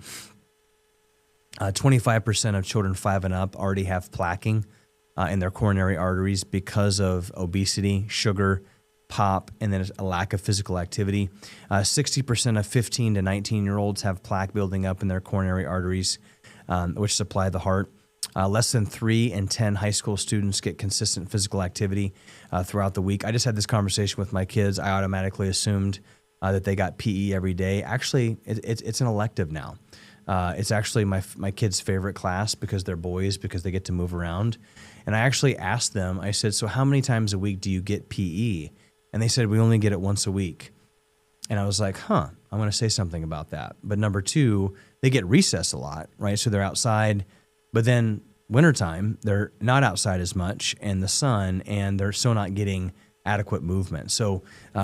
S1: 25% of children 5 and up already have plaquing in their coronary arteries because of obesity, sugar, pop, and then a lack of physical activity. 60% of 15 to 19-year-olds have plaque building up in their coronary arteries, which supply the heart. Less than 3 in 10 high school students get consistent physical activity throughout the week. I just had this conversation with my kids. I automatically assumed that they got PE every day. Actually, it's an elective now. It's actually my kids' favorite class because they're boys, because they get to move around. And I actually asked them, I said, so how many times a week do you get PE? And they said, we only get it once a week. And I was like, I'm going to say something about that. But number 2, they get recess a lot, right? So they're outside, but then wintertime, they're not outside as much in the sun, and they're still not getting adequate movement. So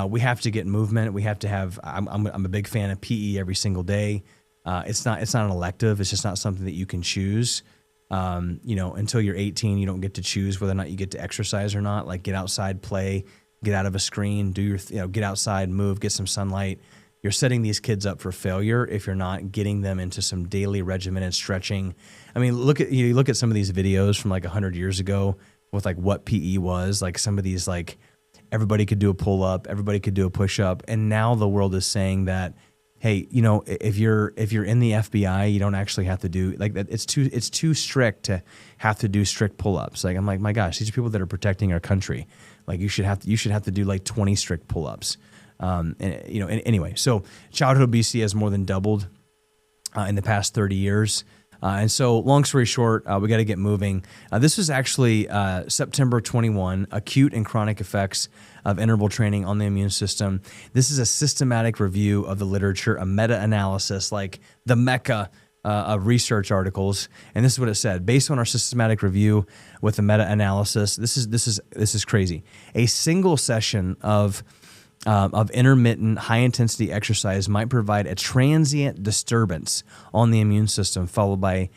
S1: we have to get movement. We have to have, I'm a big fan of PE every single day. It's not an elective. It's just not something that you can choose. Until you're 18, you don't get to choose whether or not you get to exercise or not. Like get outside, play, get out of a screen, get outside, move, get some sunlight. You're setting these kids up for failure if you're not getting them into some daily regimented stretching. I mean, you look at some of these videos from like 100 years ago with like what PE was, like some of these, like everybody could do a pull up, everybody could do a push up. And now the world is saying that hey, you know, if you're in the FBI, you don't actually have to do like that. It's too strict to have to do strict pull-ups. Like I'm like, my gosh, these are people that are protecting our country. Like you should have to do like 20 strict pull-ups. Anyway, so childhood obesity has more than doubled in the past 30 years. And so long story short, we got to get moving. This was actually September 21, Acute and Chronic Effects of Interval Training on the Immune System. This is a systematic review of the literature, a meta-analysis, like the mecca of research articles. And this is what it said. Based on our systematic review with the meta-analysis, this is crazy. A single session of intermittent high-intensity exercise might provide a transient disturbance on the immune system followed by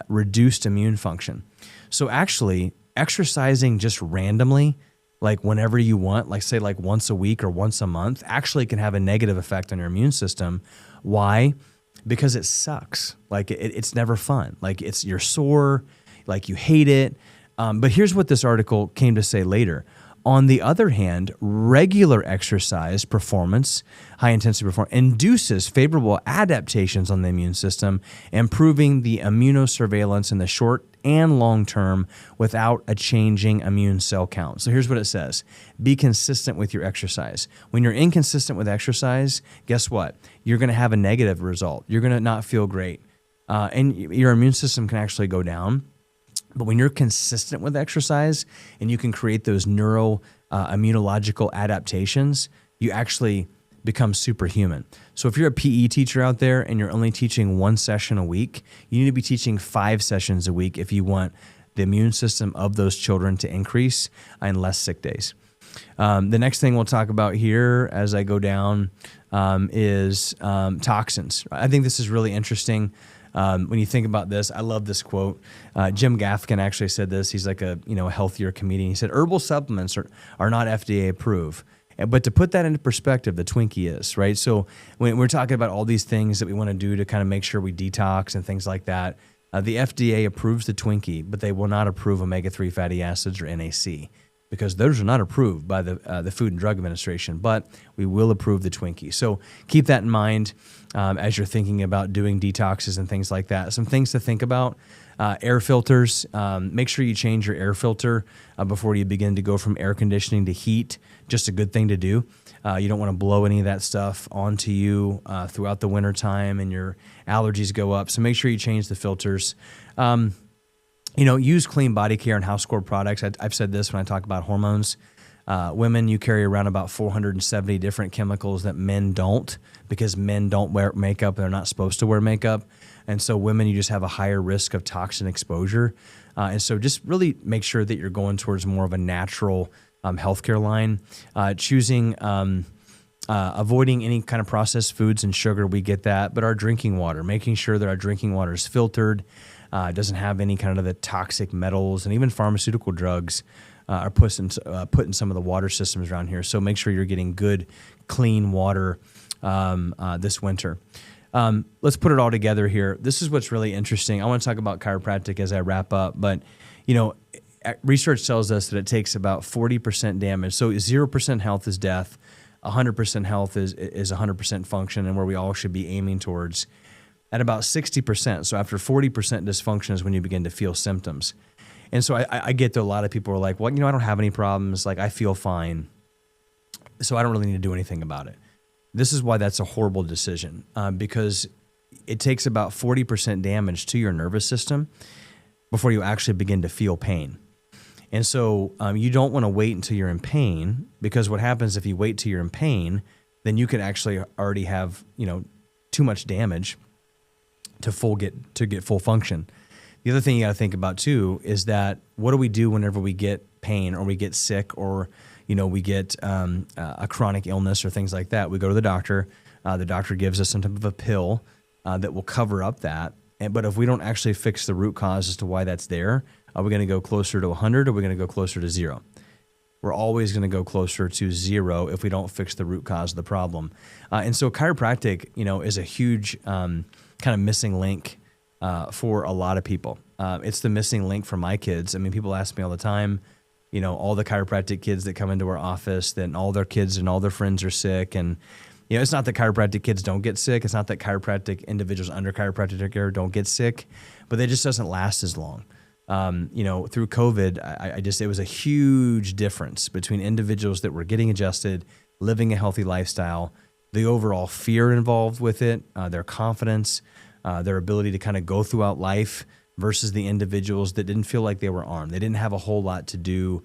S1: reduced immune function. So actually, exercising just randomly, like whenever you want, like say like once a week or once a month, actually can have a negative effect on your immune system. Why? Because it sucks. Like it's never fun. Like you're sore, like you hate it. But here's what this article came to say later. On the other hand, regular exercise performance, high-intensity performance, induces favorable adaptations on the immune system, improving the immunosurveillance in the short and long term without a changing immune cell count. So here's what it says. Be consistent with your exercise. When you're inconsistent with exercise, guess what? You're going to have a negative result. You're going to not feel great. And your immune system can actually go down. But when you're consistent with exercise and you can create those immunological adaptations, you actually become superhuman. So if you're a PE teacher out there and you're only teaching one session a week, you need to be teaching 5 sessions a week if you want the immune system of those children to increase and less sick days. The next thing we'll talk about here as I go down is toxins. I think this is really interesting. When you think about this, I love this quote. Jim Gaffigan actually said this. He's like a healthier comedian. He said, herbal supplements are not FDA approved. But to put that into perspective, the Twinkie is, right? So when we're talking about all these things that we want to do to kind of make sure we detox and things like that, the FDA approves the Twinkie, but they will not approve omega-3 fatty acids or NAC because those are not approved by the Food and Drug Administration, but we will approve the Twinkie. So keep that in mind as you're thinking about doing detoxes and things like that. Some things to think about. Air filters. Make sure you change your air filter before you begin to go from air conditioning to heat. Just a good thing to do. You don't want to blow any of that stuff onto you throughout the winter time and your allergies go up. So make sure you change the filters. Use clean body care and household products. I've said this when I talk about hormones. Women, you carry around about 470 different chemicals that men don't because men don't wear makeup. They're not supposed to wear makeup. And so women, you just have a higher risk of toxin exposure. And so just really make sure that you're going towards more of a natural healthcare line. Avoiding any kind of processed foods and sugar, we get that. But our drinking water, making sure that our drinking water is filtered, doesn't have any kind of the toxic metals, and even pharmaceutical drugs are put in some of the water systems around here. So make sure you're getting good, clean water this winter. Let's put it all together here. This is what's really interesting. I want to talk about chiropractic as I wrap up, but research tells us that it takes about 40% damage. So 0% health is death, 100% health is 100% function, and where we all should be aiming towards. At about 60%, so after 40% dysfunction is when you begin to feel symptoms. And so I get that a lot of people are like, well, I don't have any problems. Like, I feel fine. So I don't really need to do anything about it. This is why that's a horrible decision because it takes about 40% damage to your nervous system before you actually begin to feel pain. And so you don't want to wait until you're in pain because what happens if you wait till you're in pain, then you could actually already have, too much damage to get full function. The other thing you got to think about too is that what do we do whenever we get pain or we get sick or we get a chronic illness or things like that? We go to the doctor. The doctor gives us some type of a pill that will cover up that. But if we don't actually fix the root cause as to why that's there, are we going to go closer to 100 or are we going to go closer to 0? We're always going to go closer to 0 if we don't fix the root cause of the problem. And so chiropractic, is a huge kind of missing link for a lot of people. It's the missing link for my kids. I mean, people ask me all the time, all the chiropractic kids that come into our office, then all their kids and all their friends are sick. And, It's not that chiropractic kids don't get sick. It's not that chiropractic individuals under chiropractic care don't get sick, but it just doesn't last as long. Through COVID, it was a huge difference between individuals that were getting adjusted, living a healthy lifestyle, the overall fear involved with it, their confidence, their ability to kind of go throughout life versus the individuals that didn't feel like they were armed. They didn't have a whole lot to do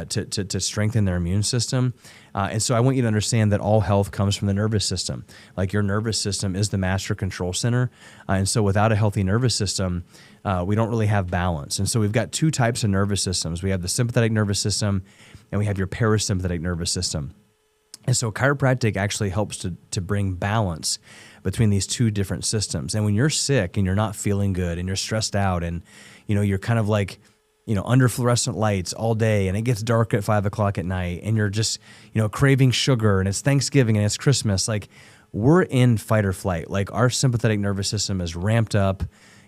S1: to strengthen their immune system. And so I want you to understand that all health comes from the nervous system. Like your nervous system is the master control center. And so without a healthy nervous system, we don't really have balance. And so we've got two types of nervous systems. We have the sympathetic nervous system and we have your parasympathetic nervous system. And so chiropractic actually helps to bring balance between these two different systems. And when you're sick and you're not feeling good and you're stressed out and, you're kind of like, under fluorescent lights all day and it gets dark at 5 o'clock at night and you're just, craving sugar and it's Thanksgiving and it's Christmas, like we're in fight or flight. Like our sympathetic nervous system is ramped up,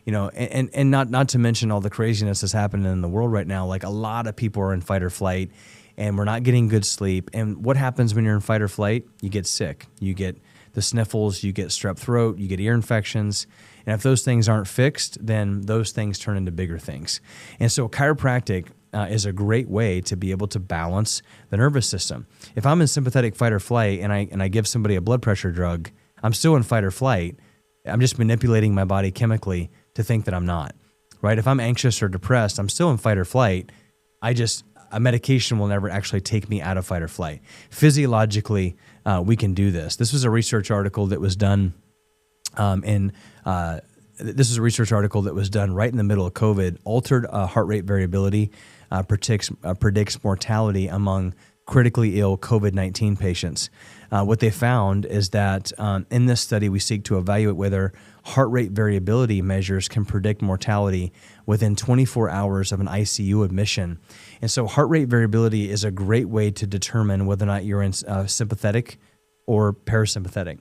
S1: and not to mention all the craziness that's happening in the world right now. Like a lot of people are in fight or flight and we're not getting good sleep. And what happens when you're in fight or flight? You get sick. You get the sniffles, you get strep throat, you get ear infections. And if those things aren't fixed, then those things turn into bigger things. And so chiropractic is a great way to be able to balance the nervous system. If I'm in sympathetic fight or flight and I give somebody a blood pressure drug, I'm still in fight or flight. I'm just manipulating my body chemically to think that I'm not, right? If I'm anxious or depressed, I'm still in fight or flight. A medication will never actually take me out of fight or flight. Physiologically, we can do this. This was a research article that was done this is a research article that was done right in the middle of COVID. Altered heart rate variability predicts mortality among critically ill COVID-19 patients. What they found is that in this study, we seek to evaluate whether heart rate variability measures can predict mortality within 24 hours of an ICU admission. And so heart rate variability is a great way to determine whether or not you're in sympathetic or parasympathetic.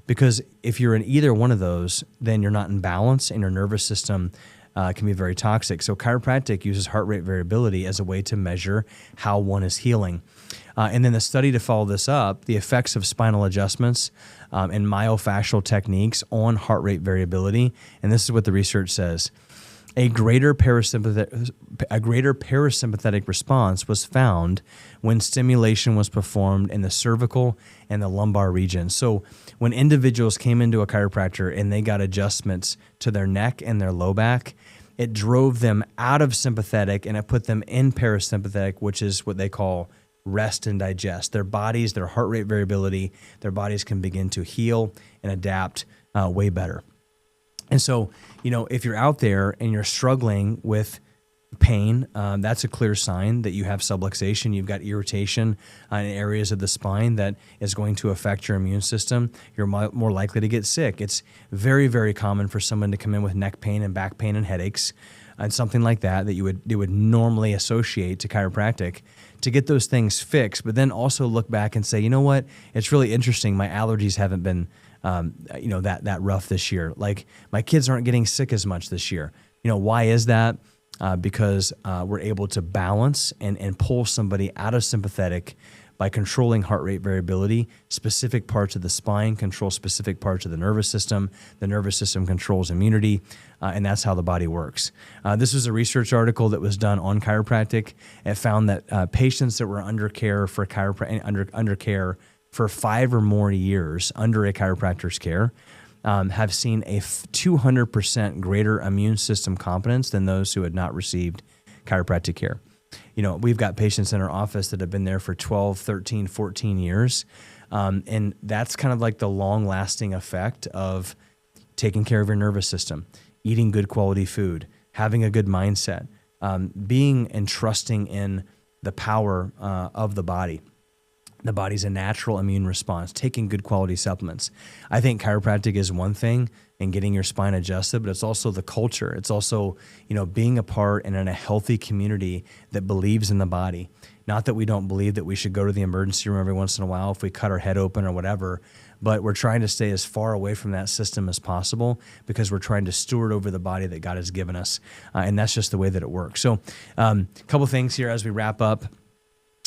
S1: Because if you're in either one of those, then you're not in balance and your nervous system can be very toxic. So chiropractic uses heart rate variability as a way to measure how one is healing. And then the study to follow this up, the effects of spinal adjustments and myofascial techniques on heart rate variability. And this is what the research says. A greater parasympathetic response was found when stimulation was performed in the cervical and the lumbar region. So when individuals came into a chiropractor and they got adjustments to their neck and their low back, it drove them out of sympathetic and it put them in parasympathetic, which is what they call rest and digest. Their bodies, their heart rate variability, their bodies can begin to heal and adapt way better. And so, if you're out there and you're struggling with pain, that's a clear sign that you have subluxation. You've got irritation in areas of the spine that is going to affect your immune system. You're more likely to get sick. It's very, very common for someone to come in with neck pain and back pain and headaches and something like that you would normally associate to chiropractic, to get those things fixed, but then also look back and say, you know what, it's really interesting. My allergies haven't been that rough this year. Like my kids aren't getting sick as much this year. Why is that? Because we're able to balance and pull somebody out of sympathetic by controlling heart rate variability. Specific parts of the spine control specific parts of the nervous system. The nervous system controls immunity, and that's how the body works. This was a research article that was done on chiropractic. It found that patients that were under care for under care for 5 or more years under a chiropractor's care have seen a 200% greater immune system competence than those who had not received chiropractic care. We've got patients in our office that have been there for 12, 13, 14 years. And that's kind of like the long-lasting effect of taking care of your nervous system, eating good quality food, having a good mindset, being and trusting in the power of the body. The body's a natural immune response, taking good quality supplements. I think chiropractic is one thing and getting your spine adjusted, but it's also the culture. It's also, being a part and in a healthy community that believes in the body. Not that we don't believe that we should go to the emergency room every once in a while if we cut our head open or whatever, but we're trying to stay as far away from that system as possible because we're trying to steward over the body that God has given us. And that's just the way that it works. So a couple things here as we wrap up.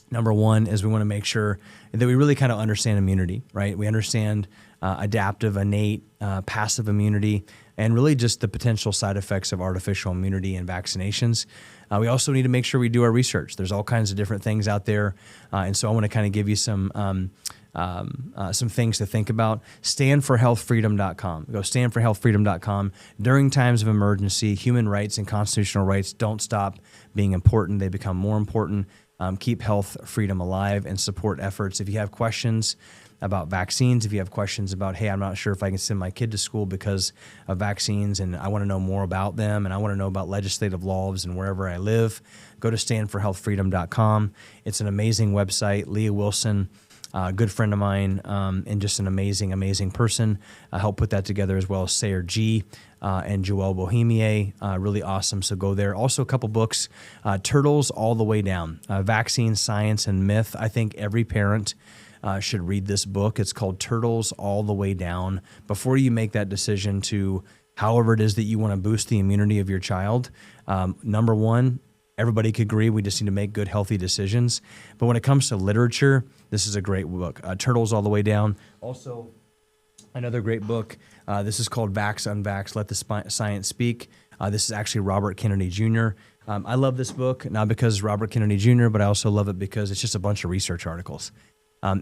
S1: Number one is we want to make sure that we really kind of understand immunity, right? We understand adaptive, innate, passive immunity, and really just the potential side effects of artificial immunity and vaccinations. We also need to make sure we do our research. There's all kinds of different things out there. And so I want to kind of give you some things to think about. Standforhealthfreedom.com. Go standforhealthfreedom.com. During times of emergency, human rights and constitutional rights don't stop being important. They become more important. Keep health freedom alive and support efforts. If you have questions about vaccines, if you have questions about, hey, I'm not sure if I can send my kid to school because of vaccines and I want to know more about them and I want to know about legislative laws and wherever I live, go to standforhealthfreedom.com. It's an amazing website. Leah Wilson, a good friend of mine, and just an amazing, amazing person, helped put that together, as well as Sayer G. And Joelle Bohemier, really awesome. So go there. Also, a couple books, Turtles All the Way Down, Vaccine, Science, and Myth. I think every parent should read this book. It's called Turtles All the Way Down. Before you make that decision to however it is that you want to boost the immunity of your child, number one, everybody could agree we just need to make good, healthy decisions. But when it comes to literature, this is a great book, Turtles All the Way Down. Also, another great book. This is called Vax Unvax, Let the Science Speak. This is actually Robert Kennedy Jr. I love this book, not because Robert Kennedy Jr., but I also love it because it's just a bunch of research articles.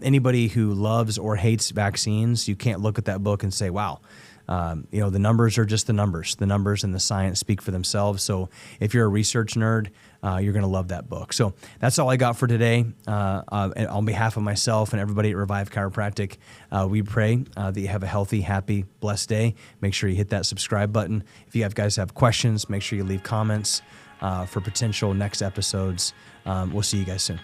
S1: Anybody who loves or hates vaccines, you can't look at that book and say, wow, the numbers are just the numbers. The numbers and the science speak for themselves. So if you're a research nerd, you're going to love that book. So that's all I got for today. On behalf of myself and everybody at Revive Chiropractic, we pray that you have a healthy, happy, blessed day. Make sure you hit that subscribe button. If you guys have questions, make sure you leave comments for potential next episodes. We'll see you guys soon.